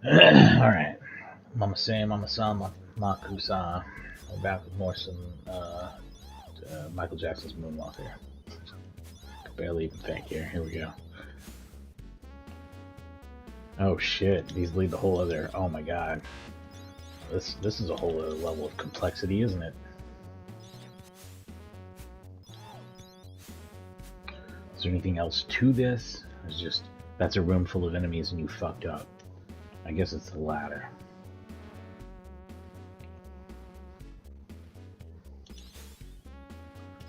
Alright. Mama say, Mama san, Maku san. We're back with more some Michael Jackson's Moonwalker. Could barely even think here. Here we go. Oh shit, these lead the whole other. Oh my god. This is a whole other level of complexity, isn't it? Is there anything else to this? It's just, that's a room full of enemies and you fucked up. I guess it's the latter.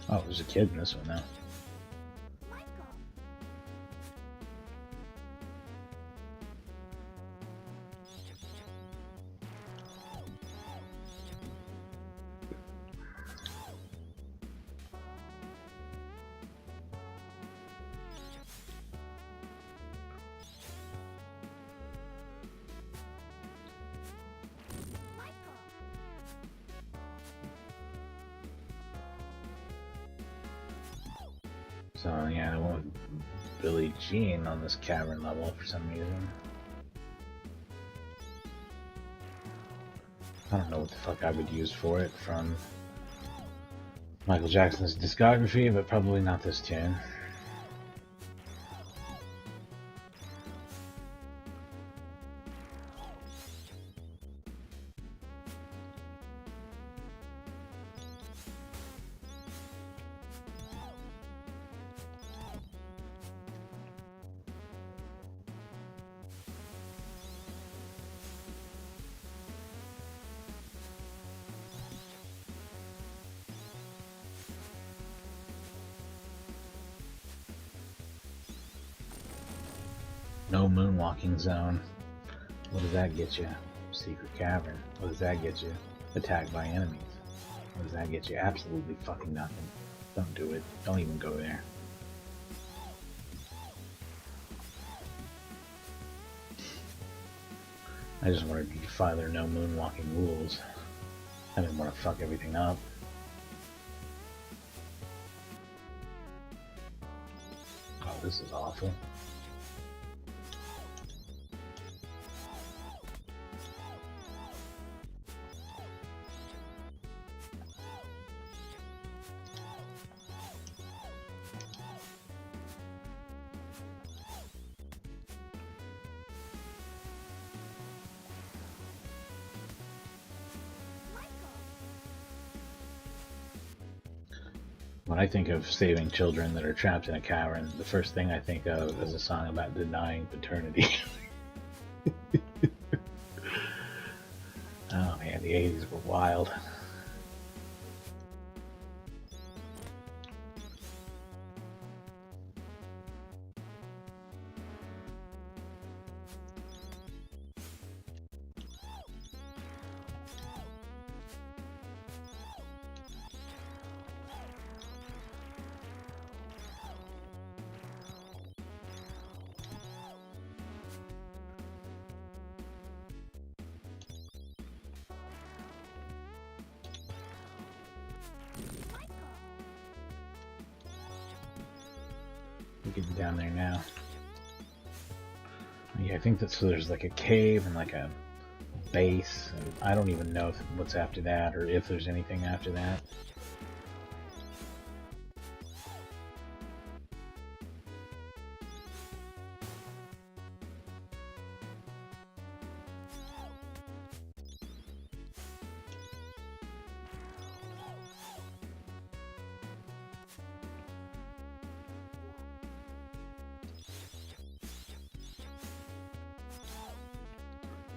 Oh, there's a kid in this one now. So yeah, I went with Billie Jean on this cavern level for some reason. I don't know what the fuck I would use for it from Michael Jackson's discography, but probably not this tune. No moonwalking zone. What does that get you? Secret cavern. What does that get you? Attacked by enemies. What does that get you? Absolutely fucking nothing. Don't do it. Don't even go there. I just wanted to defy their no moonwalking rules. I didn't want to fuck everything up. Oh, this is awful. When I think of saving children that are trapped in a cavern, the first thing I think of is a song about denying paternity. Oh man, the 80s were wild. Getting down there now. Yeah, I think that so there's like a cave and like a base, and I don't even know what's after that or if there's anything after that.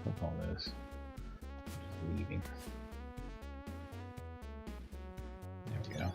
Fuck all this. Just leaving. There we go.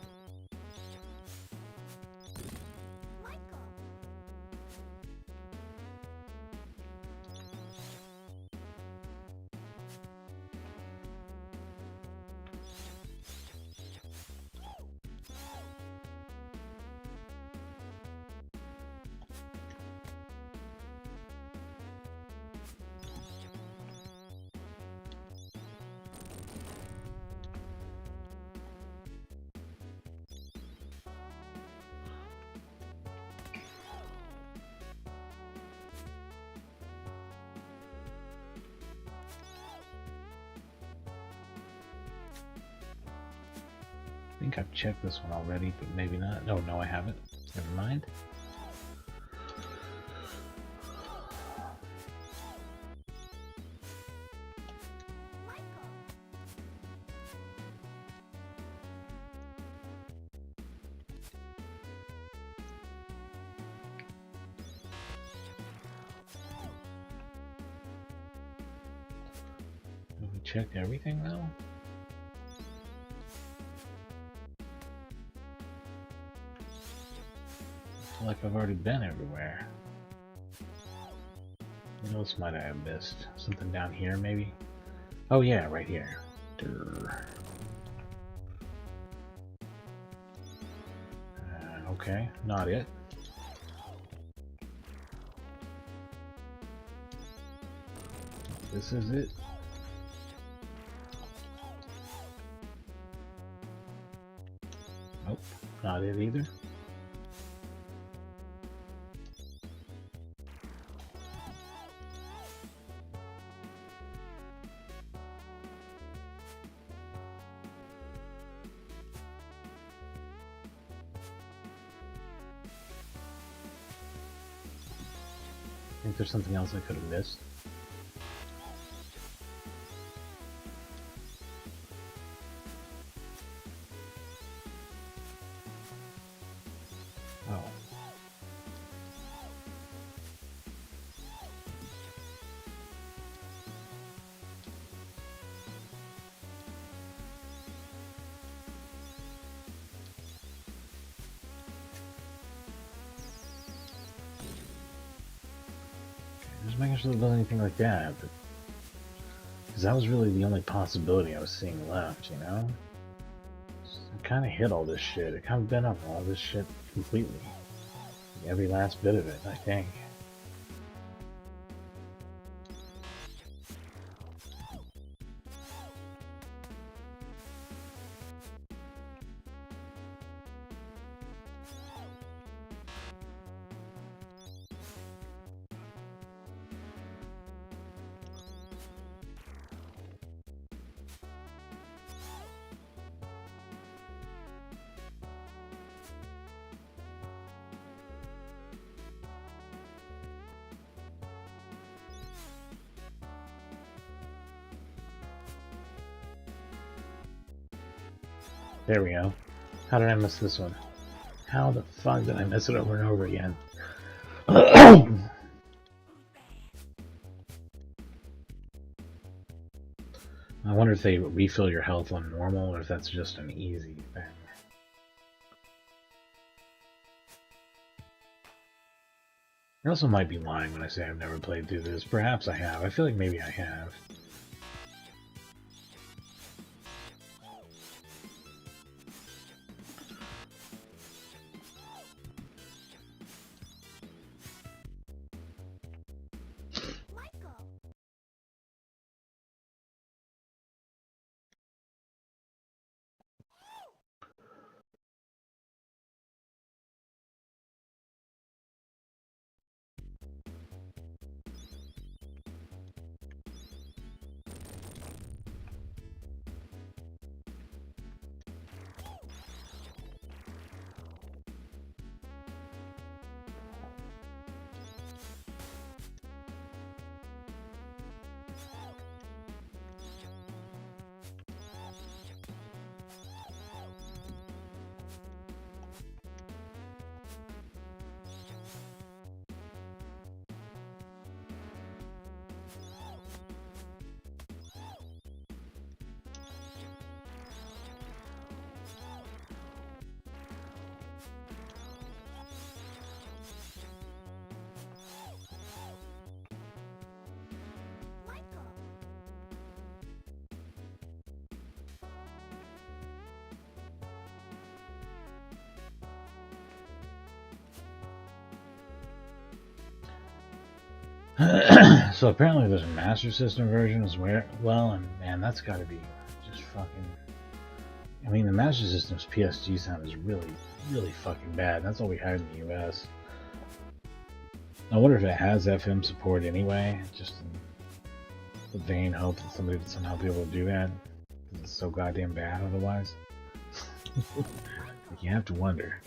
think I've checked this one already, but maybe not. No, I haven't. Never mind. Have we checked everything now? Like I've already been everywhere. What else might I have missed? Something down here, maybe? Oh yeah, right here. Okay, not it. This is it. Nope, not it either. I think there's something else I could have missed. Oh. Just making sure there wasn't anything like that, because that was really the only possibility I was seeing left, you know? I kind of hit all this shit. I kind of been up all this shit completely. Every last bit of it, I think. There we go. How did I miss this one? How the fuck did I miss it over and over again? I wonder if they refill your health on normal or if that's just an easy thing. I also might be lying when I say I've never played through this. Perhaps I have. I feel like maybe I have. So apparently there's a Master System version as well, and man, that's got to be just fucking... I mean, the Master System's PSG sound is really, really fucking bad. That's all we had in the US. I wonder if it has FM support anyway, just in the vain hope that somebody would somehow be able to do that, because it's so goddamn bad otherwise. You have to wonder.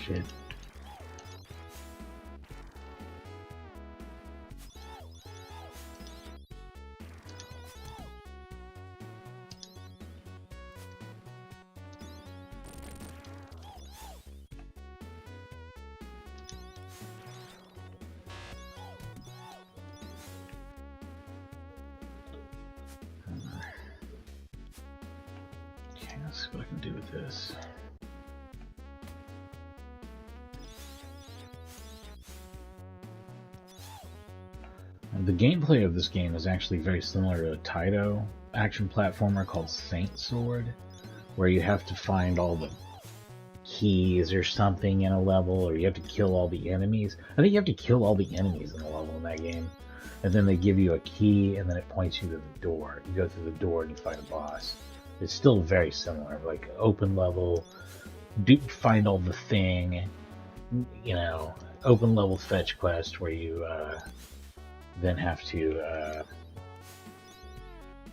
Shit. Okay, let's see what I can do with this. The gameplay of this game is actually very similar to a Taito action platformer called Saint Sword, where you have to find all the keys or something in a level, or you have to kill all the enemies. I think you have to kill all the enemies in the level in that game, and then they give you a key, and then it points you to the door. You go through the door and you fight a boss. It's still very similar, like open level, find all the thing, you know, open level fetch quest where you then have to,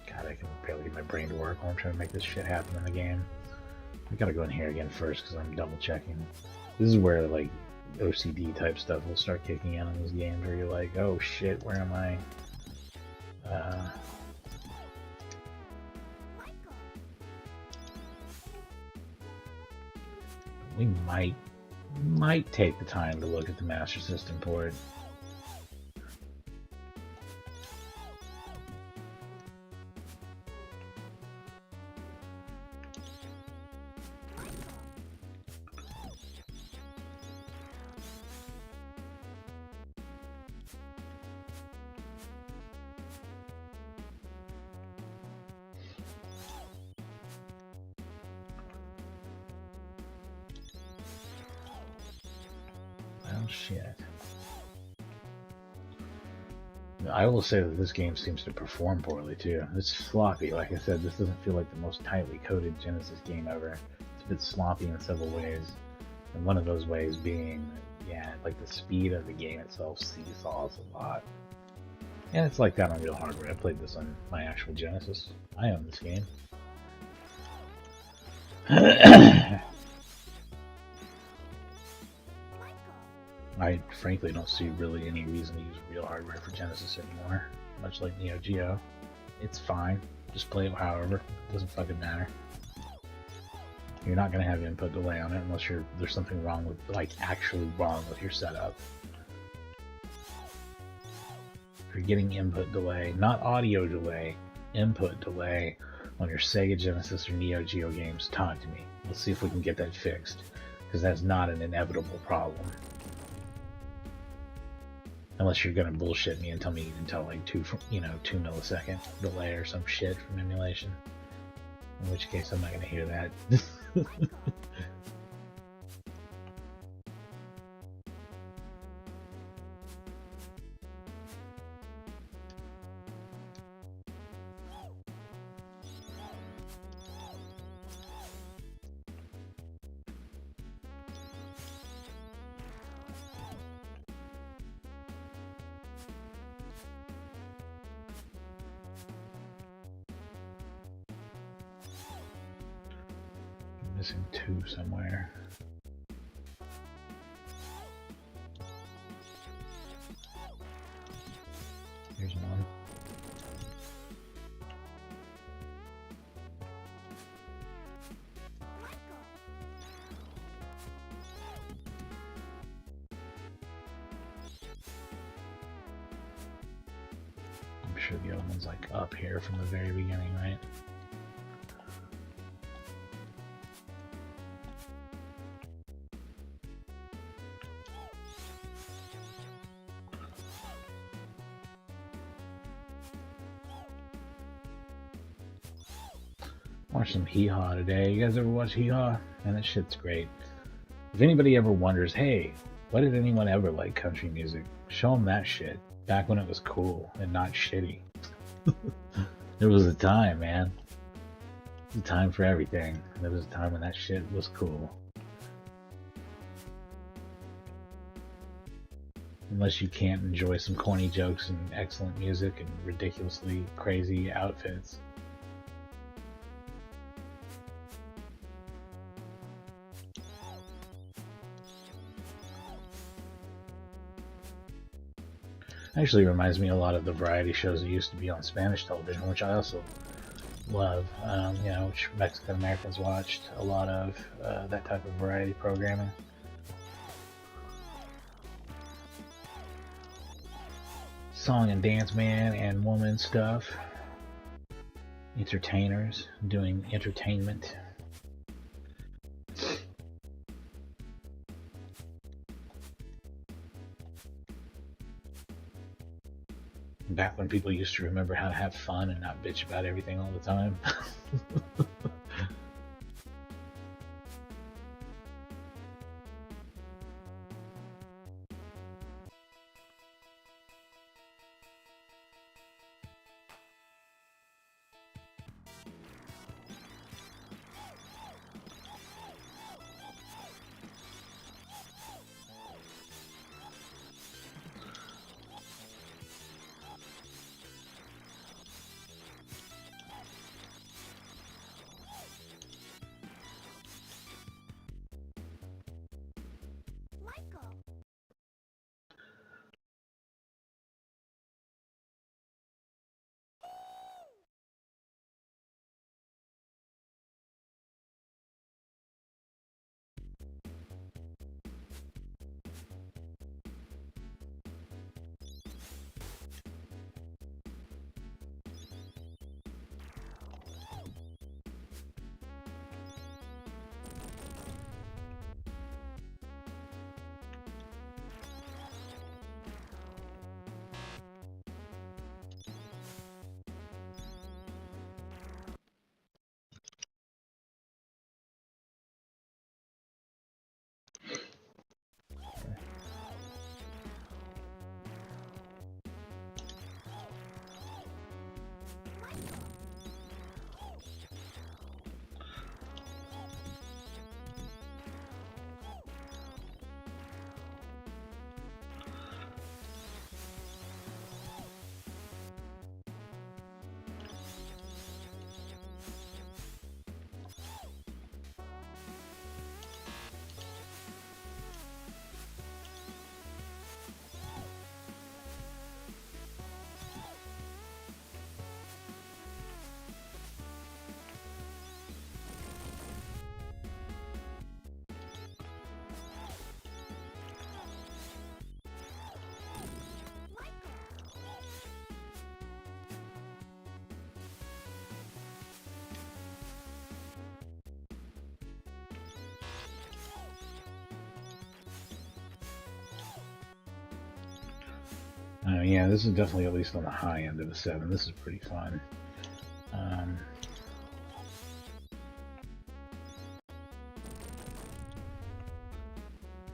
God, I can barely get my brain to work while I'm trying to make this shit happen in the game. I gotta go in here again first because I'm double checking. This is where, like, OCD type stuff will start kicking in these games where you're like, oh shit, where am I? We might take the time to look at the Master System port. Oh shit. I will say that this game seems to perform poorly too. It's sloppy, like I said, this doesn't feel like the most tightly coded Genesis game ever. It's a bit sloppy in several ways. And one of those ways being, yeah, like the speed of the game itself seesaws a lot. And it's like that on real hardware. I played this on my actual Genesis. I own this game. I frankly don't see really any reason to use real hardware for Genesis anymore. Much like Neo Geo. It's fine. Just play it however. It doesn't fucking matter. You're not going to have input delay on it unless there's something wrong with, like, actually wrong with your setup. If you're getting input delay, not audio delay, input delay on your Sega Genesis or Neo Geo games, talk to me. Let's see if we can get that fixed. Because that's not an inevitable problem. Unless you're gonna bullshit me and tell me you can tell like 2 millisecond delay or some shit from emulation. In which case I'm not gonna hear that. Missing 2 somewhere. Here's one. sure the other one's like up here from the very beginning, right? Watch some Hee Haw today. You guys ever watch Hee Haw? Man, that shit's great. If anybody ever wonders, hey, why did anyone ever like country music? Show them that shit. Back when it was cool and not shitty. There was a time, man. There was a time for everything. There was a time when that shit was cool. Unless you can't enjoy some corny jokes and excellent music and ridiculously crazy outfits. Actually reminds me a lot of the variety shows that used to be on Spanish television, which I also love. You know, which Mexican Americans watched a lot of that type of variety programming. Song and dance man and woman stuff. Entertainers doing entertainment. Back when people used to remember how to have fun and not bitch about everything all the time. Yeah, this is definitely at least on the high end of a 7. This is pretty fun.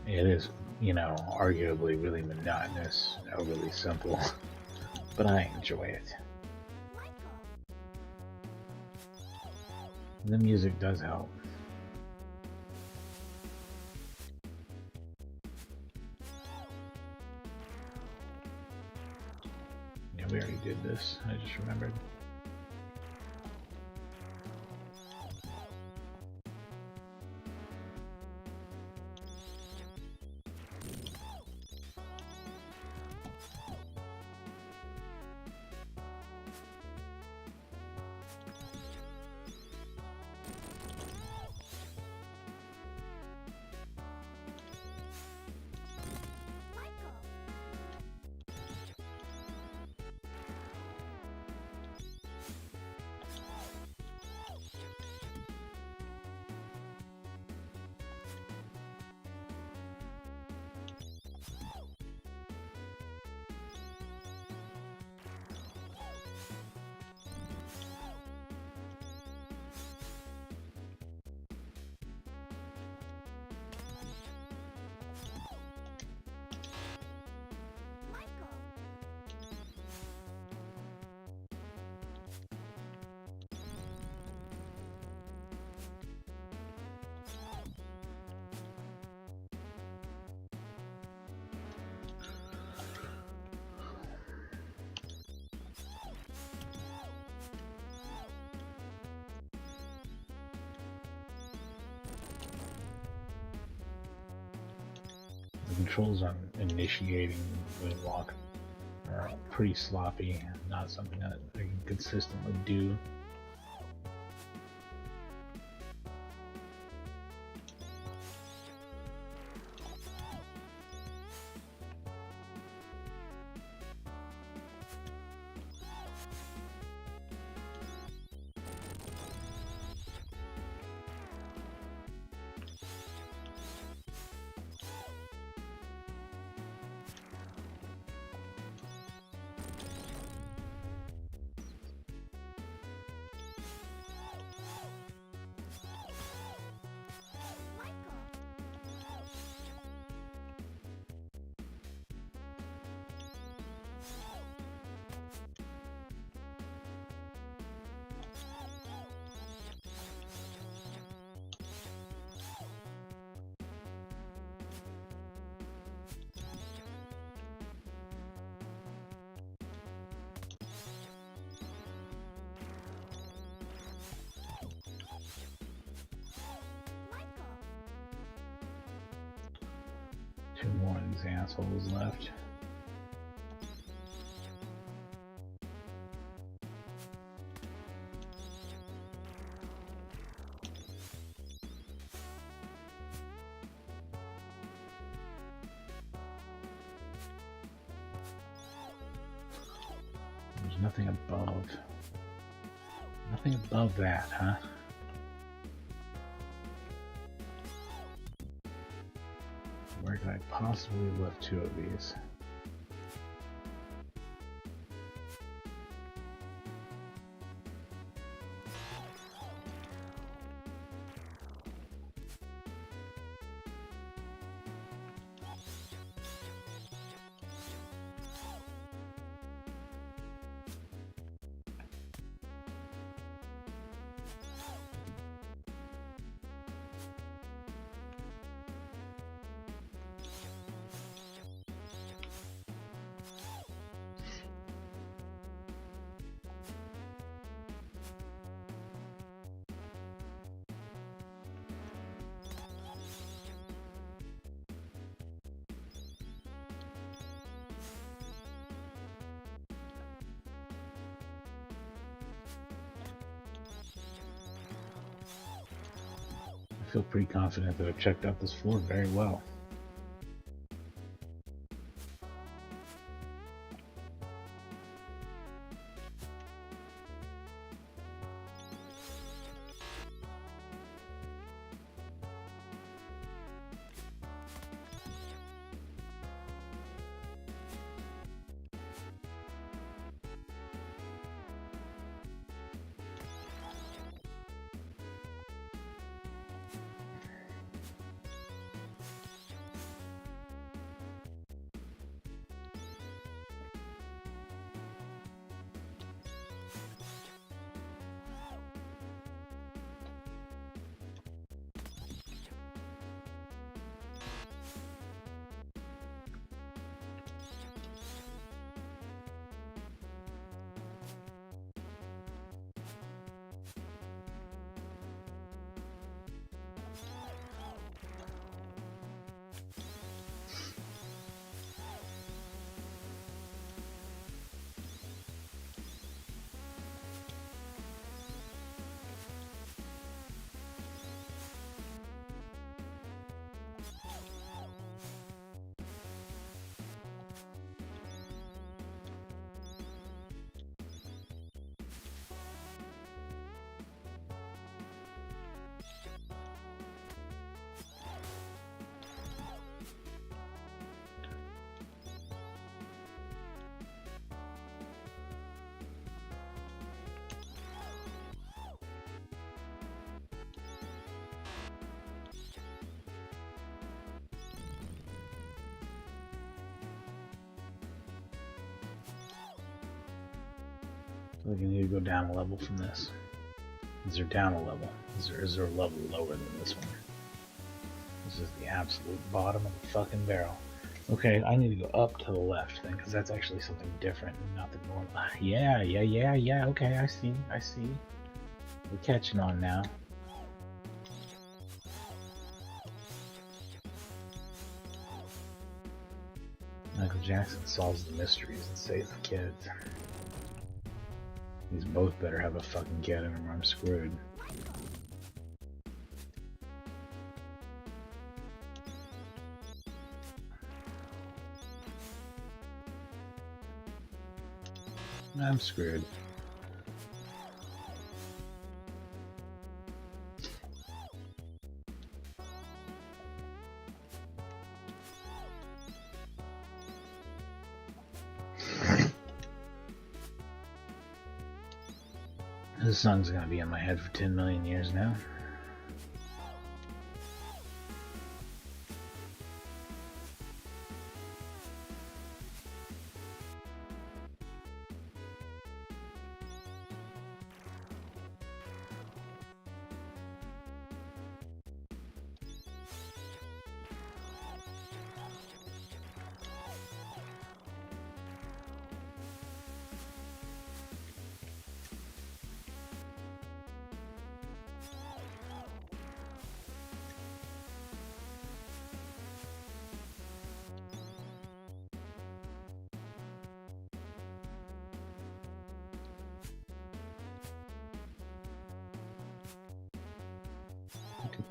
It is, you know, arguably really monotonous, overly simple, but I enjoy it. The music does help. Yeah, we already did this. I just remembered. controls on initiating Moonwalker are pretty sloppy, not something that I can consistently do. Two more of these assholes left. There's nothing above. Nothing above that, huh? Where could I possibly lift two of these? I feel pretty confident that I've checked out this floor very well. I think I need to go down a level from this. Is there down a level? Is there a level lower than this one? This is the absolute bottom of the fucking barrel. Okay, I need to go up to the left then, because that's actually something different, not the normal. Yeah. Okay, I see. We're catching on now. Michael Jackson solves the mysteries and saves the kids. These both better have a fucking kid in them or I'm screwed. I'm screwed. This song's gonna be in my head for 10 million years now.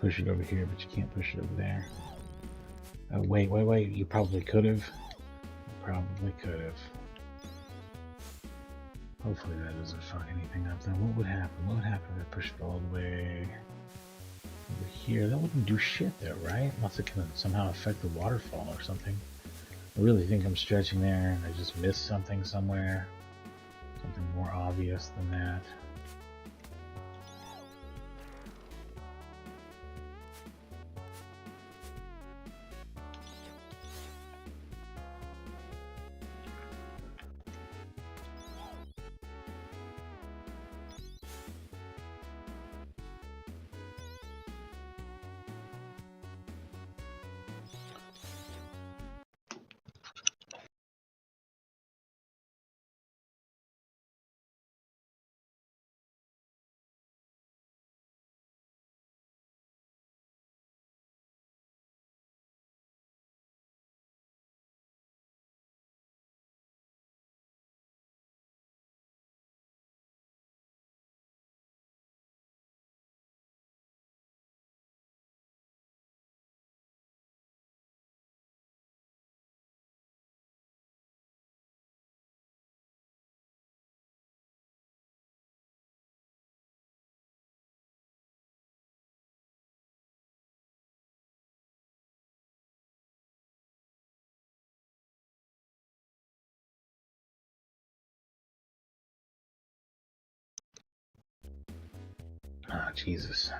Push it over here, but you can't push it over there. Oh, wait. You probably could have. Hopefully that doesn't fuck anything up. Then what would happen? What would happen if I push it all the way over here? That wouldn't do shit there, right? Unless it can somehow affect the waterfall or something. I really think I'm stretching there and I just missed something somewhere. Something more obvious than that. Ah, Jesus.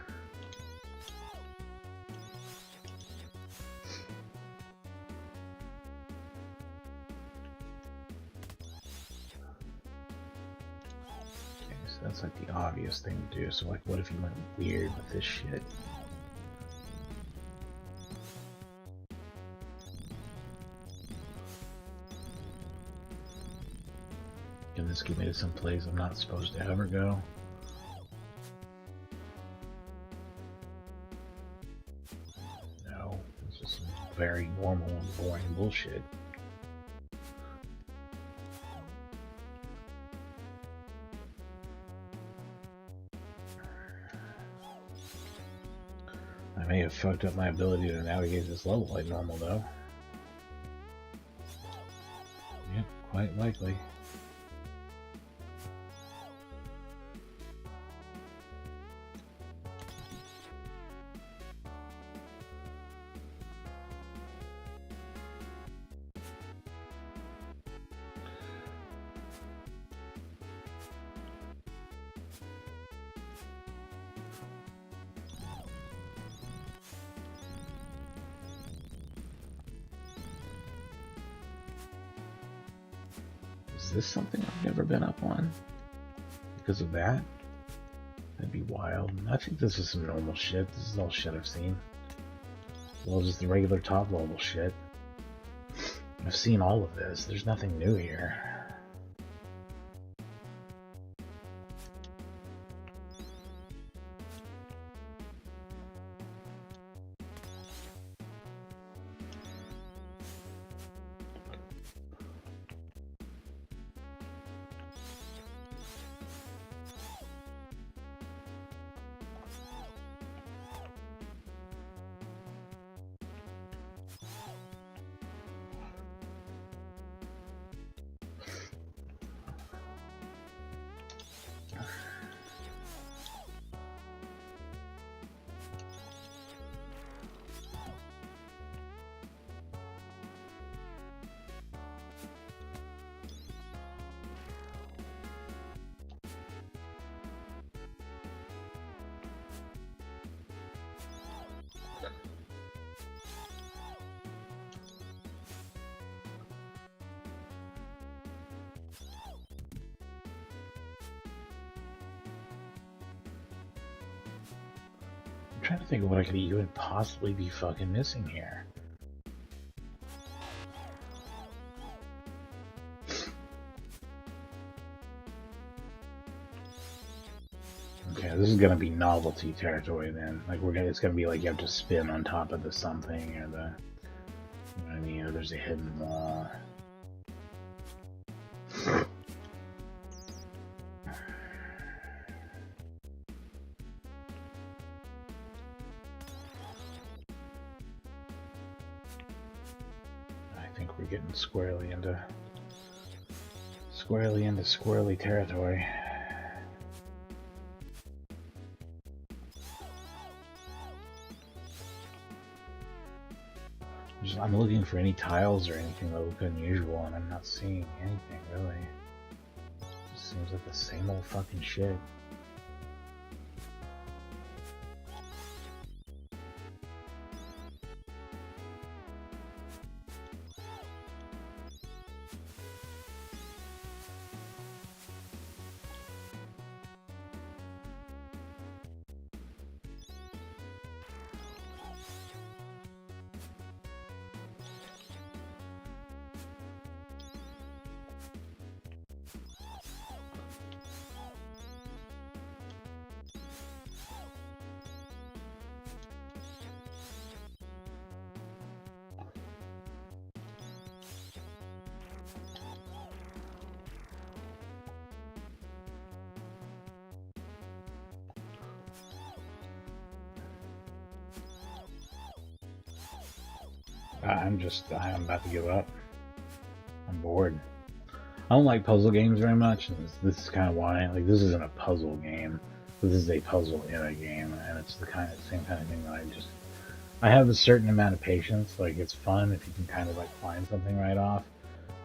Okay, so that's like the obvious thing to do. So like, what if you went weird with this shit? Can this get me to some place I'm not supposed to ever go? No, it's just some very normal and boring bullshit. I may have fucked up my ability to navigate this level like normal though. Yep, quite likely. Is this something I've never been up on? Because of that? That'd be wild. I think this is some normal shit. This is all shit I've seen. Well, just the regular top level shit. I've seen all of this. There's nothing new here. trying to think of what I could even possibly be fucking missing here. Okay, this is gonna be novelty territory then. Like it's gonna be like you have to spin on top of the something or the, you know what I mean, or there's a hidden wall. I think we're getting squarely into squirrely territory. I'm looking for any tiles or anything that look unusual, and I'm not seeing anything really. It just seems like the same old fucking shit. I'm about to give up. I'm bored. I don't like puzzle games very much, and this is kind of why. Like, this isn't a puzzle game. This is a puzzle in a game, and it's the same kind of thing that I have a certain amount of patience. Like, it's fun if you can kind of like find something right off,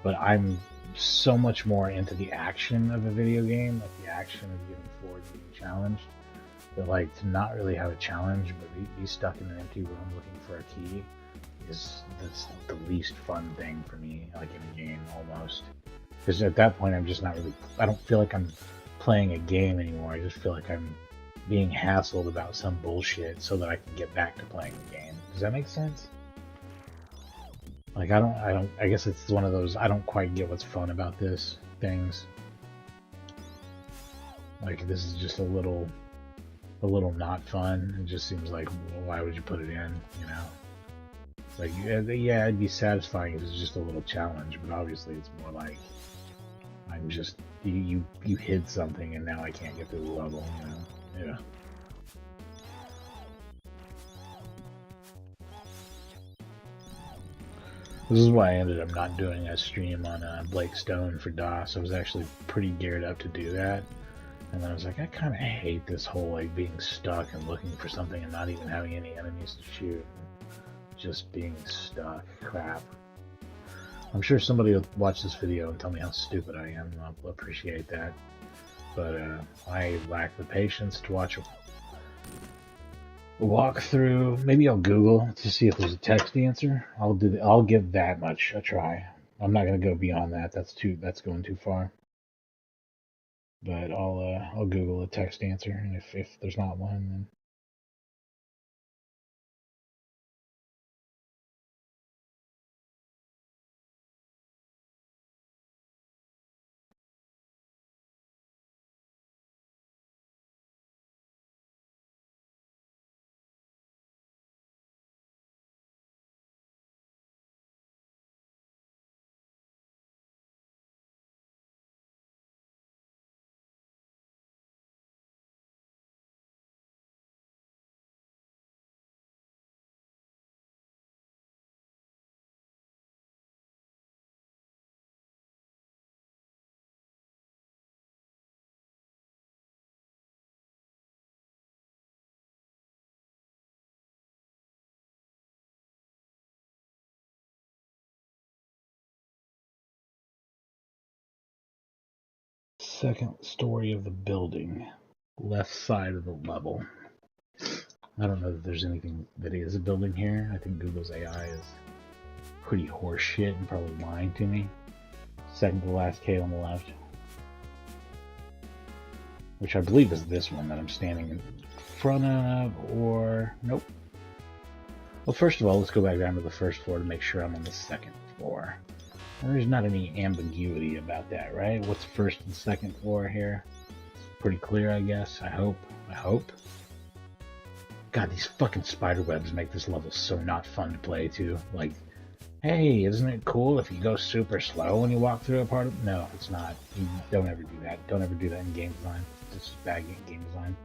but I'm so much more into the action of a video game, like the action of getting forward, being challenged, that like to not really have a challenge, but be stuck in an empty room looking for a key that's the least fun thing for me, like in a game almost. Because at that point, I'm just not really. I don't feel like I'm playing a game anymore. I just feel like I'm being hassled about some bullshit so that I can get back to playing the game. Does that make sense? Like I guess it's one of those. I don't quite get what's fun about this things. Like this is just a little not fun. It just seems like, well, why would you put it in? You know. Like, yeah, it'd be satisfying if it was just a little challenge, but obviously it's more like I'm just you hid something and now I can't get through the level, you know? Yeah. This is why I ended up not doing a stream on Blake Stone for DOS. I was actually pretty geared up to do that, and then I was like, I kind of hate this whole like being stuck and looking for something and not even having any enemies to shoot. Just being stuck. Crap. I'm sure somebody will watch this video and tell me how stupid I am. I'll appreciate that. But I lack the patience to watch a walkthrough. Maybe I'll Google to see if there's a text answer. I'll give that much a try. I'm not gonna go beyond that. That's going too far. But I'll Google a text answer, and if there's not one, then. Second story of the building, left side of the level. I don't know that there's anything that is a building here. I think Google's AI is pretty horseshit and probably lying to me. Second to last K on the left, which I believe is this one that I'm standing front of, or nope. Well, first of all, let's go back down to the first floor to make sure I'm on the second floor. There's not any ambiguity about that, right? What's first and second floor here? Pretty clear, I guess. I hope. I hope. God, these fucking spider webs make this level so not fun to play, too. Like, hey, isn't it cool if you go super slow when you walk through a part of... No, it's not. You don't ever do that. Don't ever do that in game design. This is bad game design.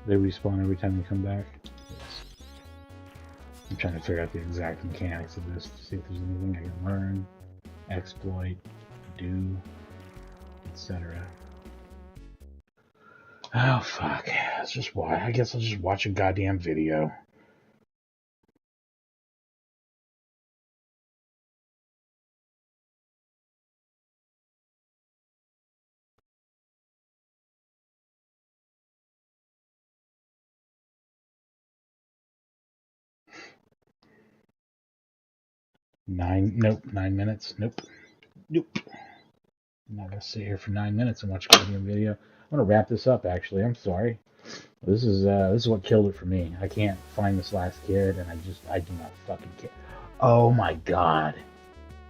They respawn every time you come back? Yes. I'm trying to figure out the exact mechanics of this to see if there's anything I can learn, exploit, do, etc. Oh, fuck. Let's just watch. I guess I'll just watch a goddamn video. Nope, 9 minutes. Nope. I'm not gonna sit here for 9 minutes and watch a goddamn video. I'm gonna wrap this up. Actually, I'm sorry. This is what killed it for me. I can't find this last kid, and I do not fucking care. Oh my god.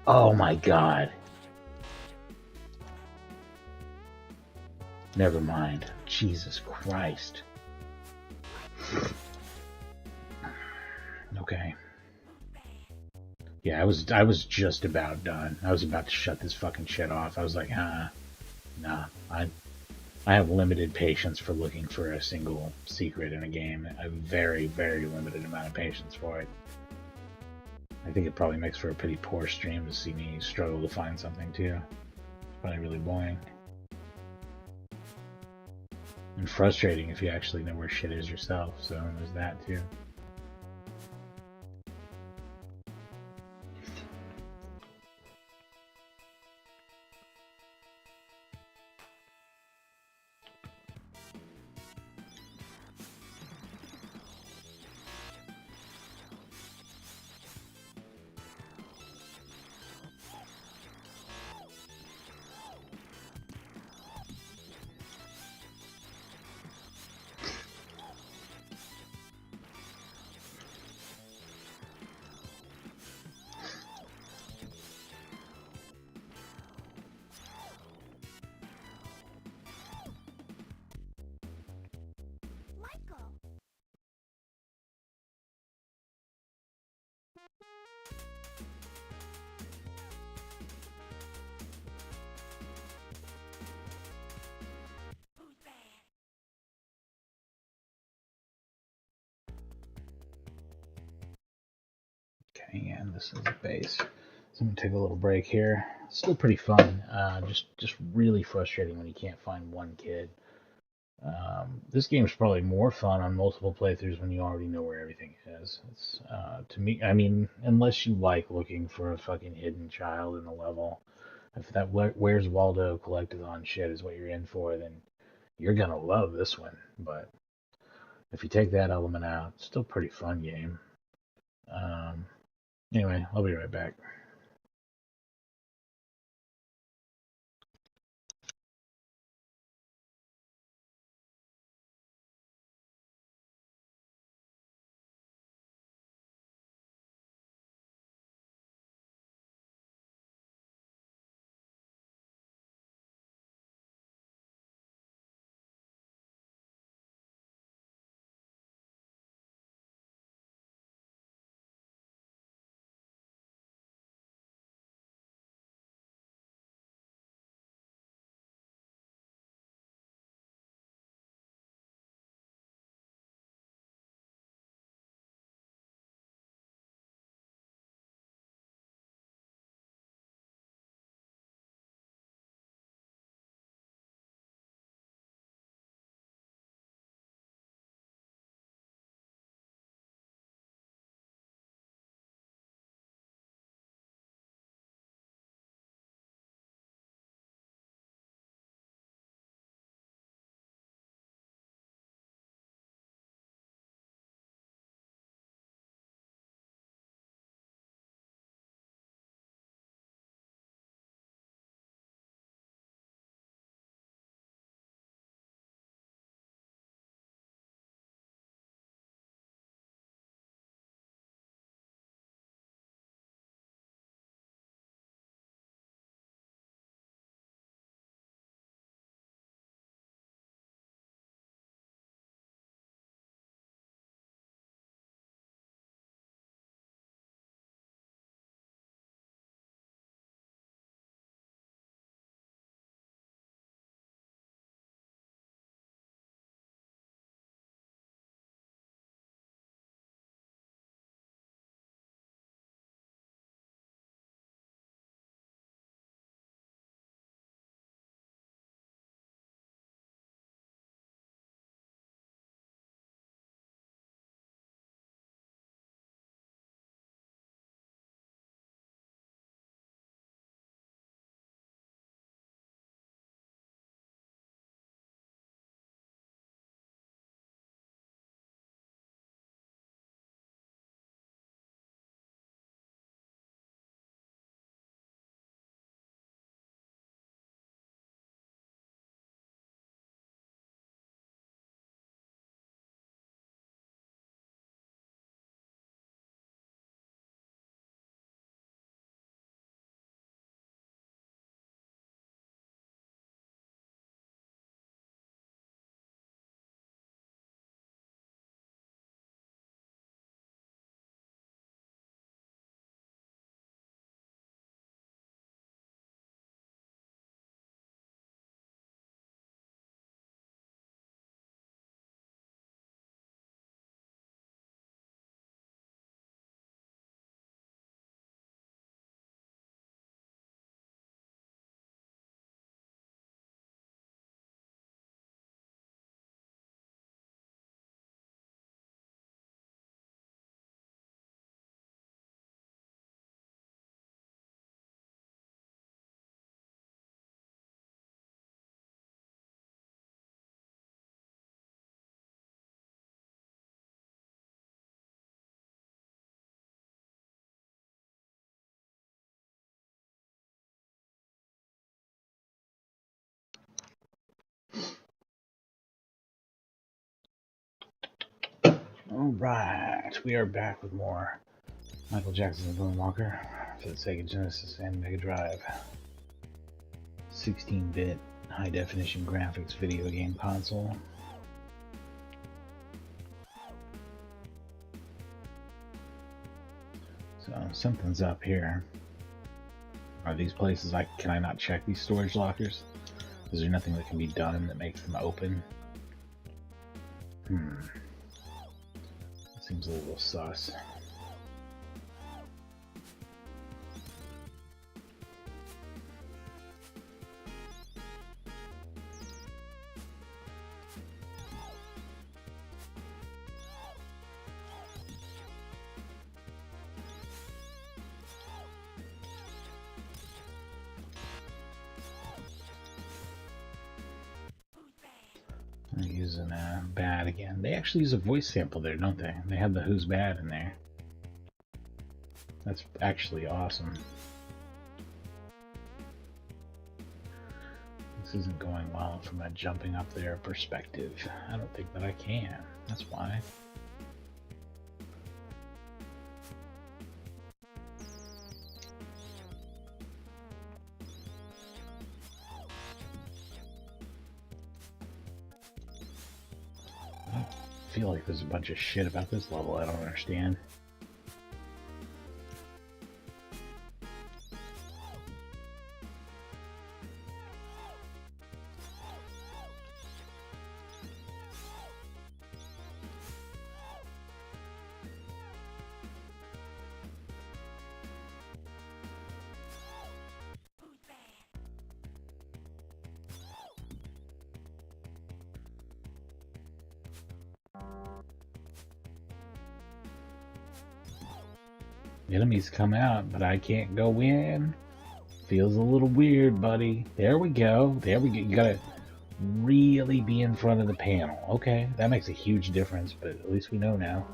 Oh my god. Never mind. Jesus Christ. Okay. Yeah, I was just about done. I was about to shut this fucking shit off. I was like, nah. I have limited patience for looking for a single secret in a game. A very, very limited amount of patience for it. I think it probably makes for a pretty poor stream to see me struggle to find something too. It's probably really boring. And frustrating if you actually know where shit is yourself, so there's that too. Okay, and this is the base. So I'm gonna take a little break here. Still pretty fun. Just really frustrating when you can't find one kid. This game's probably more fun on multiple playthroughs when you already know where everything is. It's to me, I mean, unless you like looking for a fucking hidden child in a level, if that Where's Waldo collectathon shit is what you're in for, then you're gonna love this one. But if you take that element out, it's still a pretty fun game. Anyway, I'll be right back. Alright, we are back with more Michael Jackson's Moonwalker for the Sega Genesis and Megadrive. 16-bit high-definition graphics video game console. So something's up here. Are these places can I not check these storage lockers? Is there nothing that can be done that makes them open? Seems a little sus. I'm using bad again. They actually use a voice sample there, don't they? They have the Who's Bad in there. That's actually awesome. This isn't going well from a jumping up there perspective. I don't think that I can. That's why. I feel like there's a bunch of shit about this level I don't understand. Enemies come out, but I can't go in. Feels a little weird, buddy. There we go. There we go. You gotta really be in front of the panel. Okay, that makes a huge difference, but at least we know now.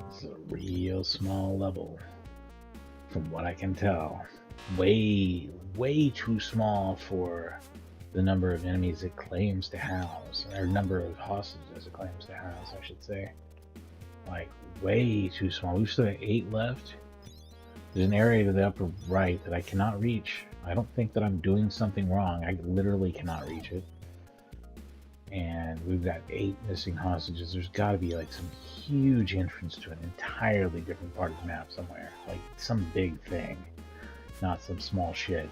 This is a real small level, from what I can tell. Way too small for the number of enemies it claims to house, or number of hostages it claims to house, I should say. Like, way too small. We've still got 8 left. There's an area to the upper right that I cannot reach. I don't think that I'm doing something wrong. I literally cannot reach it. And we've got 8 missing hostages. There's got to be like some huge entrance to an entirely different part of the map somewhere. Like some big thing, not some small shit.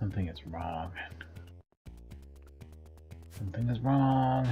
Something is wrong. Something is wrong.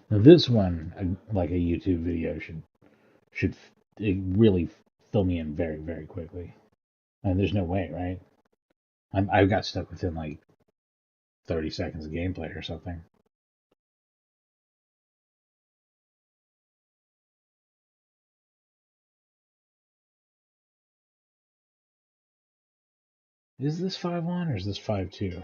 Now this one, like a YouTube video, should it really fill me in very, very quickly. And there's no way, right? I got stuck within like 30 seconds of gameplay or something. Is this 5-1 or is this 5-2?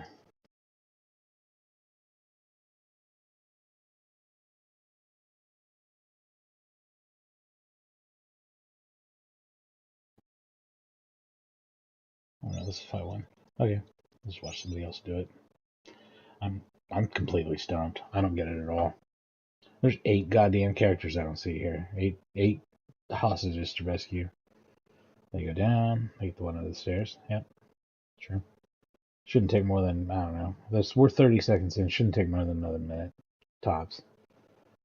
Oh no, this is 5-1. Okay, let's watch somebody else do it. I'm completely stumped. I don't get it at all. There's 8 goddamn characters I don't see here. Eight hostages to rescue. They go down. They get the one under the stairs. Yep, sure. Shouldn't take more than, I don't know. We're 30 seconds in. Shouldn't take more than another minute, tops.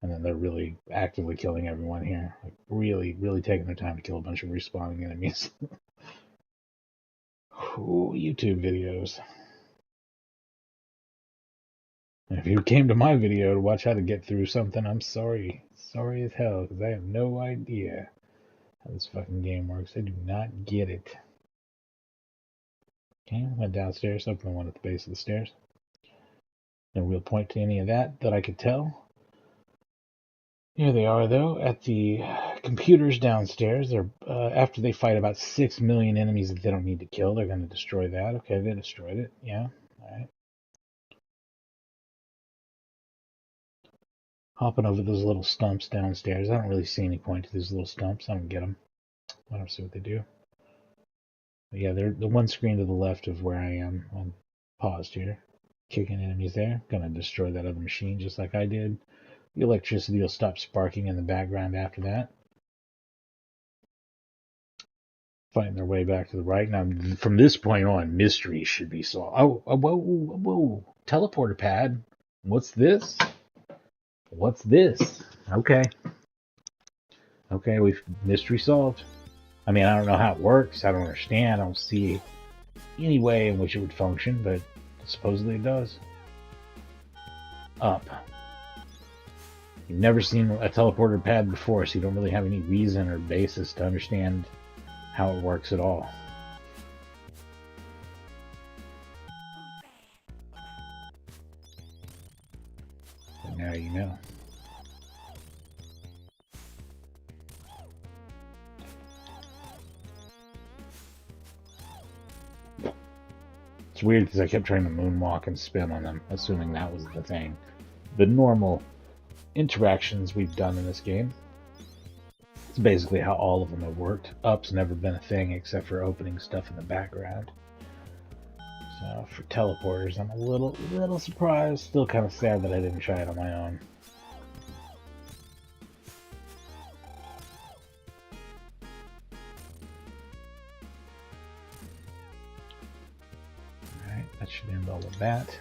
And then they're really actively killing everyone here. Like really, really taking their time to kill a bunch of respawning enemies. Ooh, YouTube videos. And if you came to my video to watch how to get through something, I'm sorry. Sorry as hell, because I have no idea how this fucking game works. I do not get it. Okay, went downstairs, open the one at the base of the stairs. No real point to any of that I could tell. Here they are, though, at the computers downstairs. They're after they fight about 6 million enemies that they don't need to kill, they're going to destroy that. Okay, they destroyed it. Yeah, all right. Hopping over those little stumps downstairs. I don't really see any point to these little stumps. I don't get them. I don't see what they do. But yeah, they're the one screen to the left of where I am. I'm paused here. Kicking enemies there. Gonna destroy that other machine just like I did. The electricity will stop sparking in the background after that. Fighting their way back to the right. Now, from this point on, mysteries should be solved. Oh, whoa. Teleporter pad. What's this? What's this? Okay. Okay, we've mystery solved. I mean, I don't know how it works. I don't understand. I don't see any way in which it would function, but supposedly it does. Up. You've never seen a teleporter pad before, so you don't really have any reason or basis to understand how it works at all. But now you know. It's weird because I kept trying to moonwalk and spin on them, assuming that was the thing. The normal interactions we've done in this game. It's basically how all of them have worked. Up's never been a thing except for opening stuff in the background. So for teleporters, I'm a little surprised. Still kind of sad that I didn't try it on my own. Alright, that should end all of that.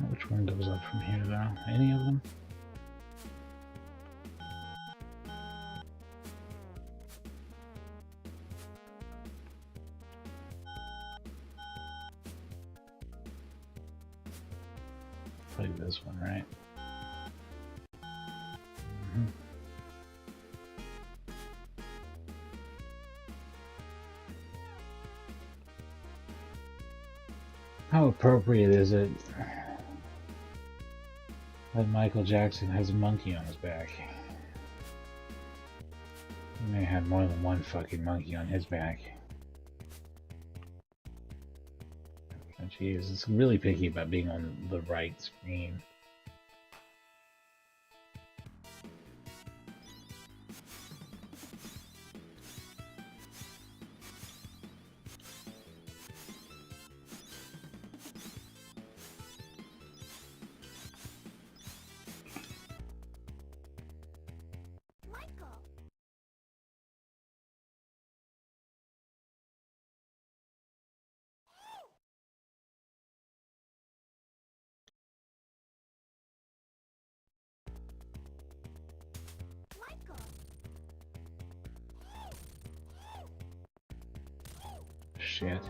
Which one goes up from here, though? Any of them? Probably this one, right? How appropriate is it that Michael Jackson has a monkey on his back? He may have more than one fucking monkey on his back. Oh, jeez, it's really picky about being on the right screen. shit.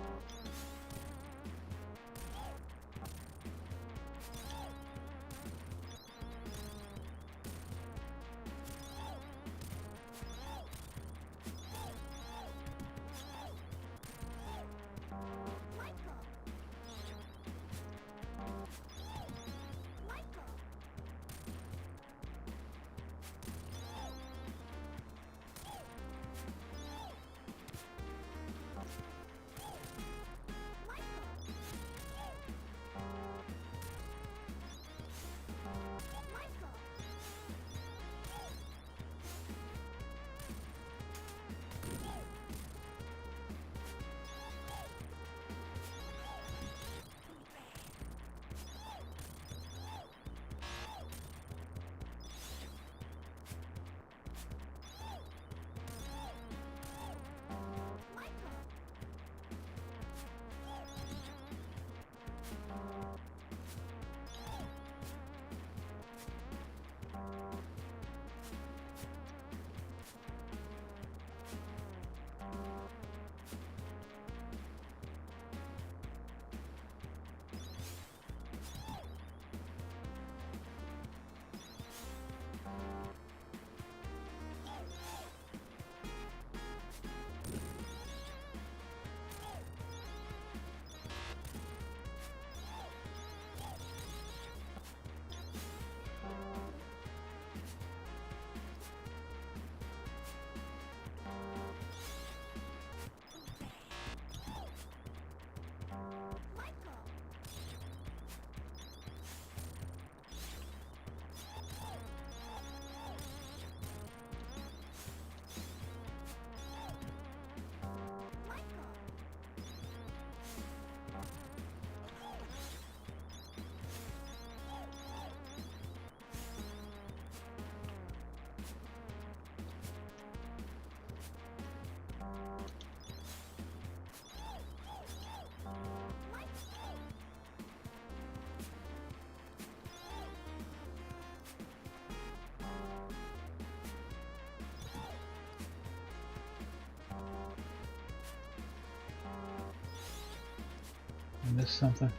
I missed something.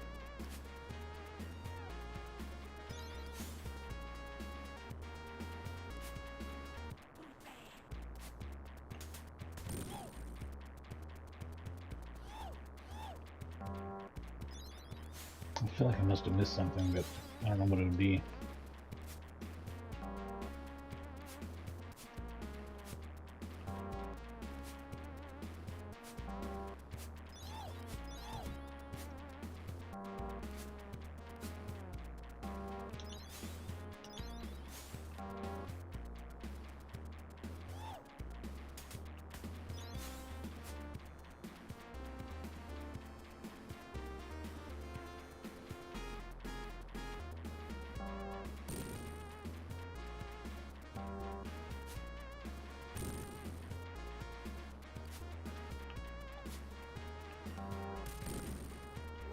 I feel like I must have missed something, but I don't know what it would be.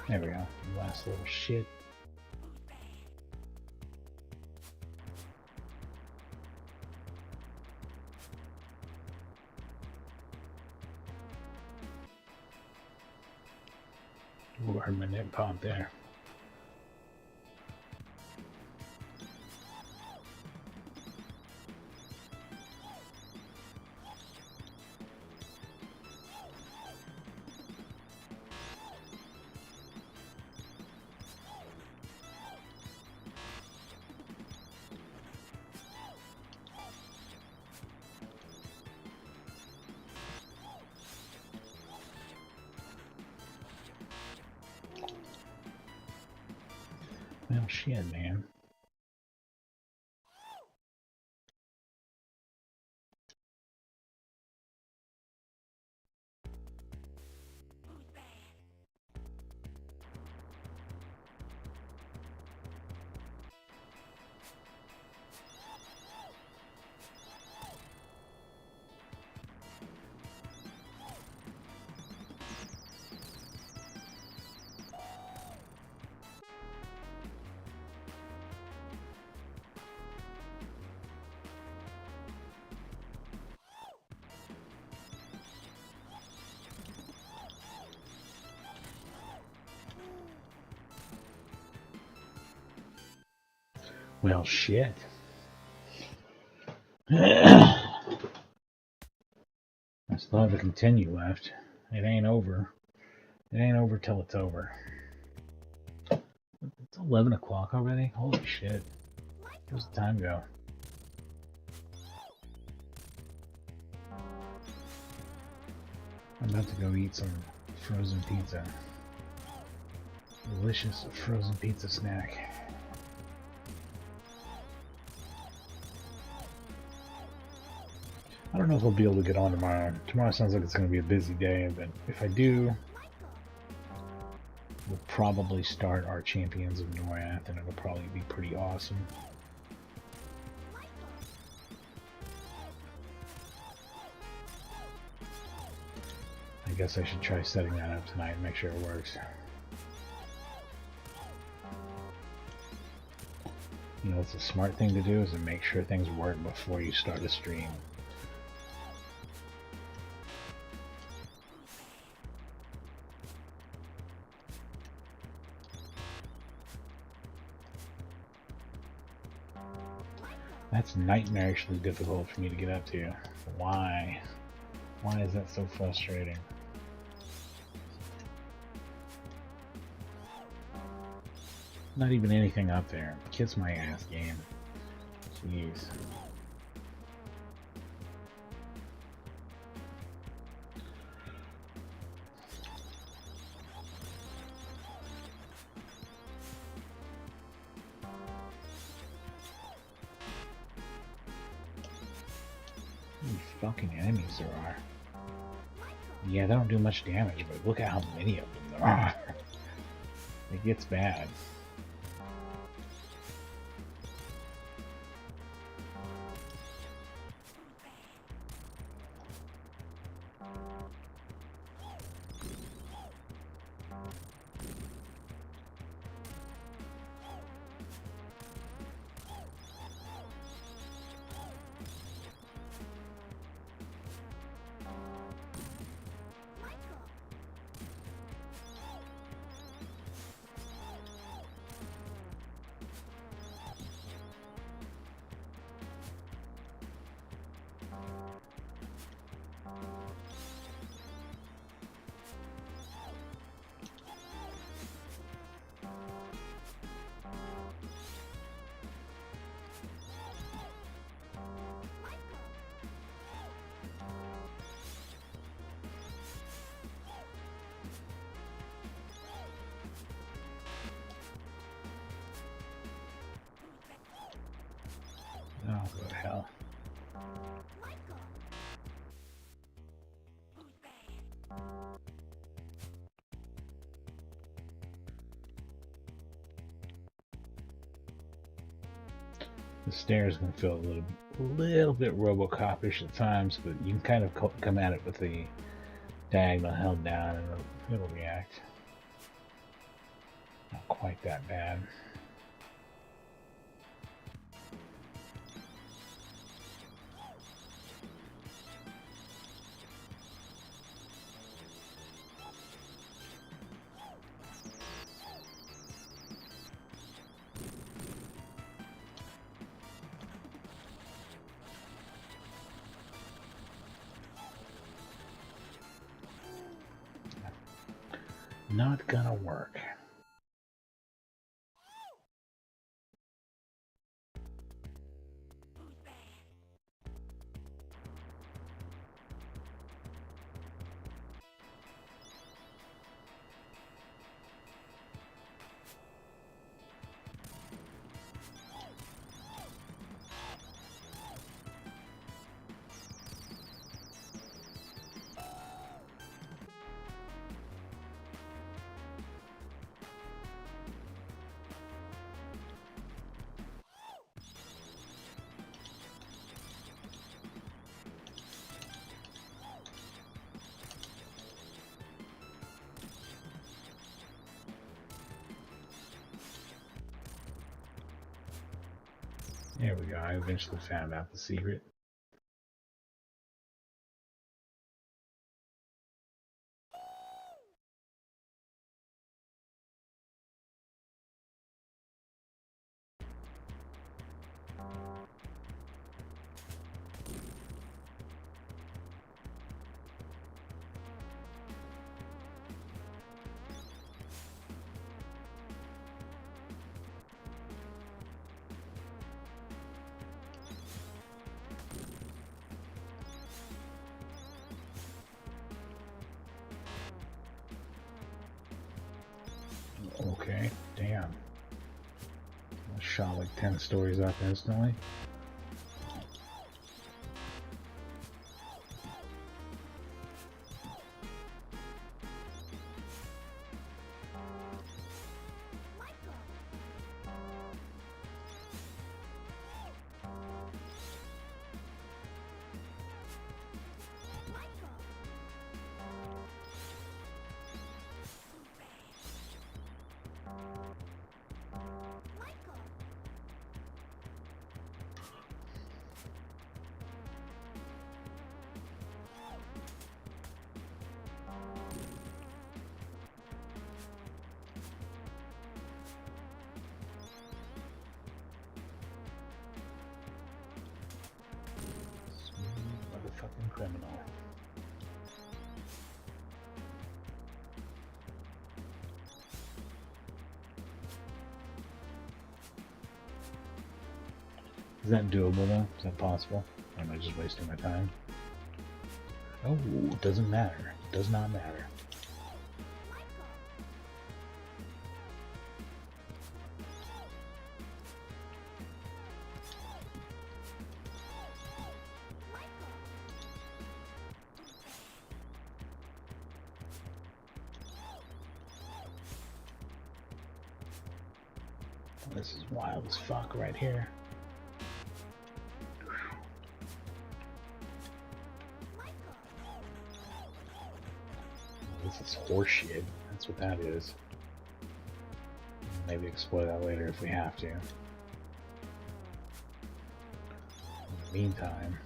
There we go. Last little shit. Ooh, I heard my neck pop there. Well, shit, man. Well, shit. I still have a continue left. It ain't over. It ain't over till it's over. It's 11 o'clock already? Holy shit. Where's the time go? I'm about to go eat some frozen pizza. Delicious frozen pizza snack. I don't know if I'll be able to get on tomorrow. Tomorrow sounds like it's going to be a busy day, but if I do, we'll probably start our Champions of Norath, and it'll probably be pretty awesome. I guess I should try setting that up tonight and make sure it works. You know, it's a smart thing to do is to make sure things work before you start a stream. That's nightmarishly difficult for me to get up to. Why? Why is that so frustrating? Not even anything up there. Kiss my ass, game. Jeez. How many fucking enemies there are. Yeah, they don't do much damage, but look at how many of them there are. It gets bad. Oh, what the hell. The stairs can feel a little bit Robocop-ish at times, but you can kind of come at it with the diagonal held down and it'll react. Not quite that bad. Not gonna work. There we go, I eventually found out the secret. Okay, damn. I shot like 10 stories up instantly. Motherfucking criminal. Is that doable though? Is that possible? Or am I just wasting my time? Oh, doesn't matter. Does not matter. This is wild as fuck right here. This is horseshit. That's what that is. Maybe explore that later if we have to. In the meantime...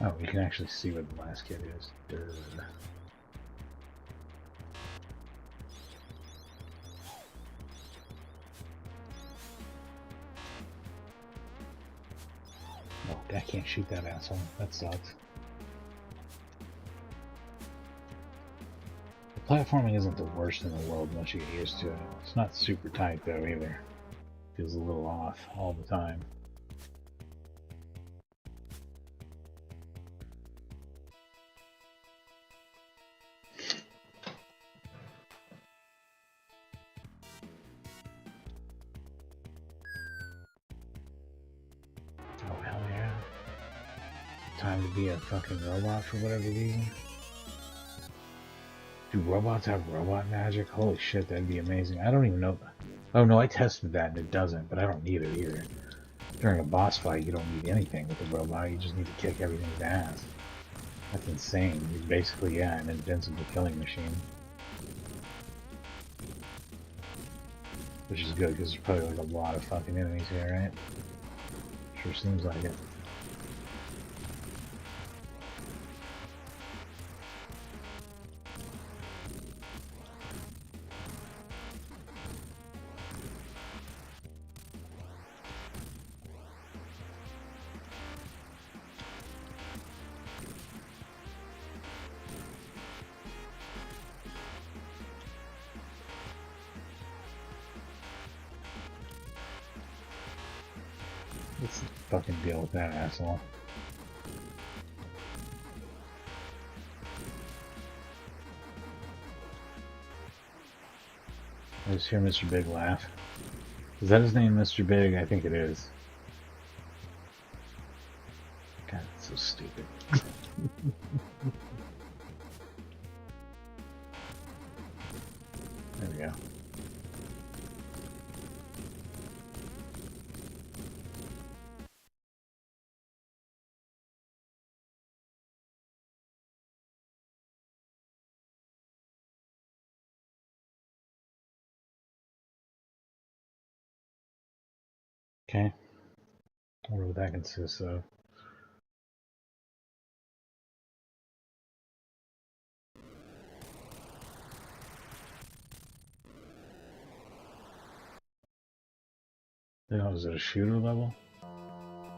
Oh, you can actually see what the last kid is. Duh. Oh, I can't shoot that asshole. That sucks. The platforming isn't the worst in the world once you get used to it. It's not super tight though either. Feels a little off all the time. Oh hell yeah. Time to be a fucking robot for whatever reason. Do robots have robot magic? Holy shit, that'd be amazing. I don't even know. Oh no, I tested that and it doesn't, but I don't need it either. During a boss fight, you don't need anything with a robot, you just need to kick everything's ass. That's insane. You're basically, yeah, an invincible killing machine. Which is good, because there's probably like a lot of fucking enemies here, right? Sure seems like it. Let's fucking deal with that asshole. I just hear Mr. Big laugh. Is that his name, Mr. Big? I think it is. God, it's so stupid. There we go. Okay. I wonder what that consists of. Oh, is it a shooter level?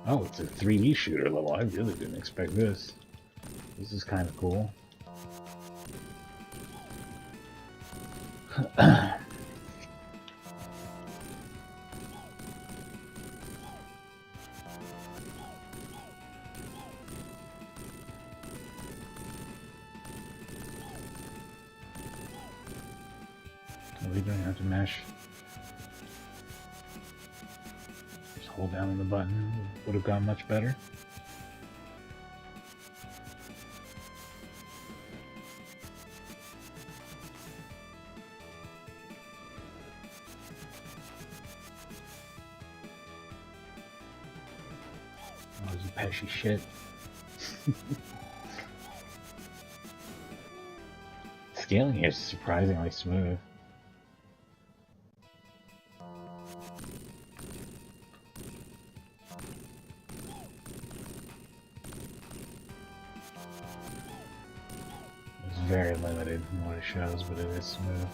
Oh, it's a 3D shooter level. I really didn't expect this. This is kind of cool. We don't have to mesh. Just hold down on the button. Would have gone much better. Oh, this is peshy shit. Scaling here is surprisingly smooth. It's very limited in what it shows, but it is smooth.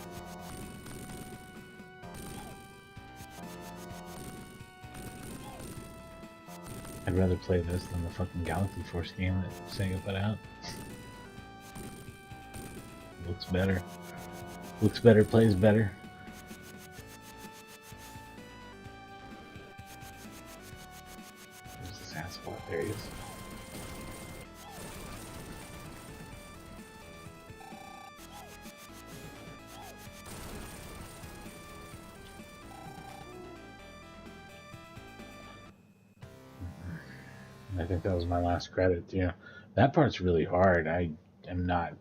I'd rather play this than the fucking Galaxy Force game that Sega put out. Looks better. Looks better, plays better. There's the sand spot, there he is. I think that was my last credit, too. That part's really hard. I am not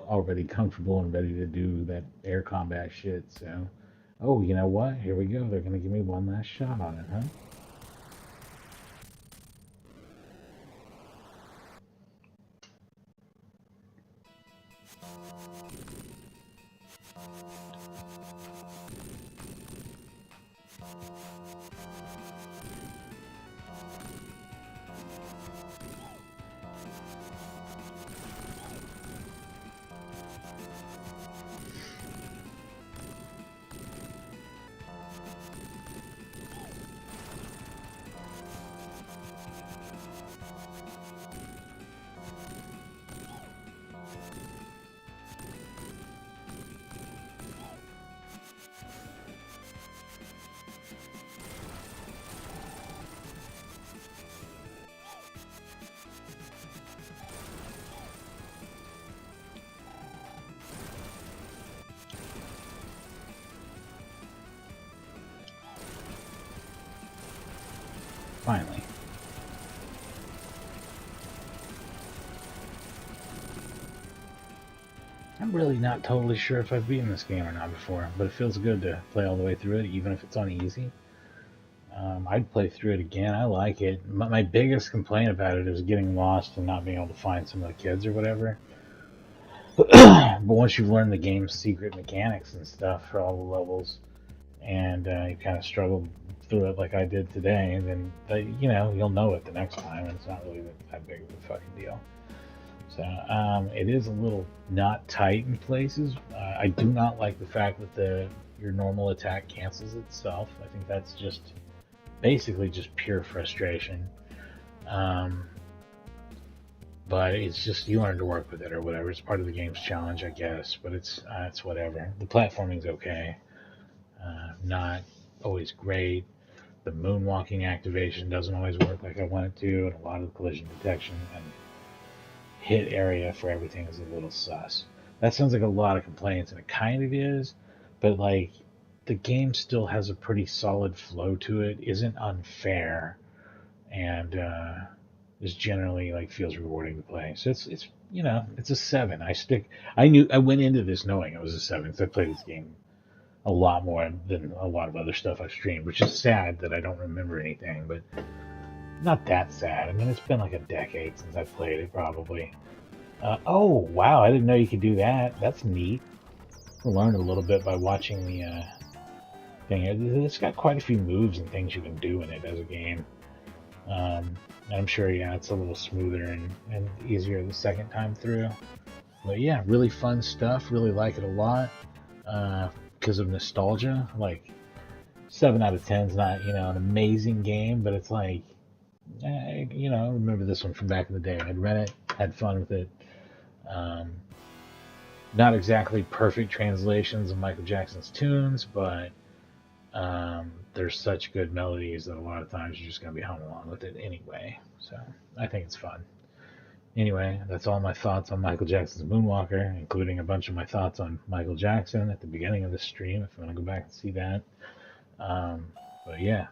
already comfortable and ready to do that air combat shit, so... Oh, you know what? Here we go. They're gonna give me one last shot on it, huh? Finally. I'm really not totally sure if I've beaten this game or not before, but it feels good to play all the way through it, even if it's on easy. I'd play through it again. I like it. My biggest complaint about it is getting lost and not being able to find some of the kids or whatever. But once you've learned the game's secret mechanics and stuff for all the levels, and you kind of struggle through it like I did today, then you'll know it the next time, and it's not really that big of a fucking deal. So it is a little not tight in places. I do not like the fact that your normal attack cancels itself. I think that's just basically just pure frustration. But it's just you learn to work with it or whatever. It's part of the game's challenge, I guess. But it's whatever. The platforming's okay. Not always great. The moonwalking activation doesn't always work like I want it to, and a lot of the collision detection and hit area for everything is a little sus. That sounds like a lot of complaints, and it kind of is, but like the game still has a pretty solid flow to it, isn't unfair, and is generally like feels rewarding to play. So it's it's a 7. I went into this knowing it was a 7 because I played this game a lot more than a lot of other stuff I've streamed, which is sad that I don't remember anything, but not that sad. I mean, it's been like a decade since I played it, probably. Oh, wow, I didn't know you could do that. That's neat. I learned a little bit by watching the thing. It's got quite a few moves and things you can do in it as a game. I'm sure, it's a little smoother and easier the second time through. But yeah, really fun stuff. Really like it a lot. Because of nostalgia. Like, 7 out of 10 is not, an amazing game, but it's like, I remember this one from back in the day. I'd read it, had fun with it. Um, Not exactly perfect translations of Michael Jackson's tunes, but there's such good melodies that a lot of times you're just going to be humming along with it anyway. So I think it's fun. Anyway, that's all my thoughts on Michael Jackson's Moonwalker, including a bunch of my thoughts on Michael Jackson at the beginning of the stream, if you want to go back and see that. Um, but yeah,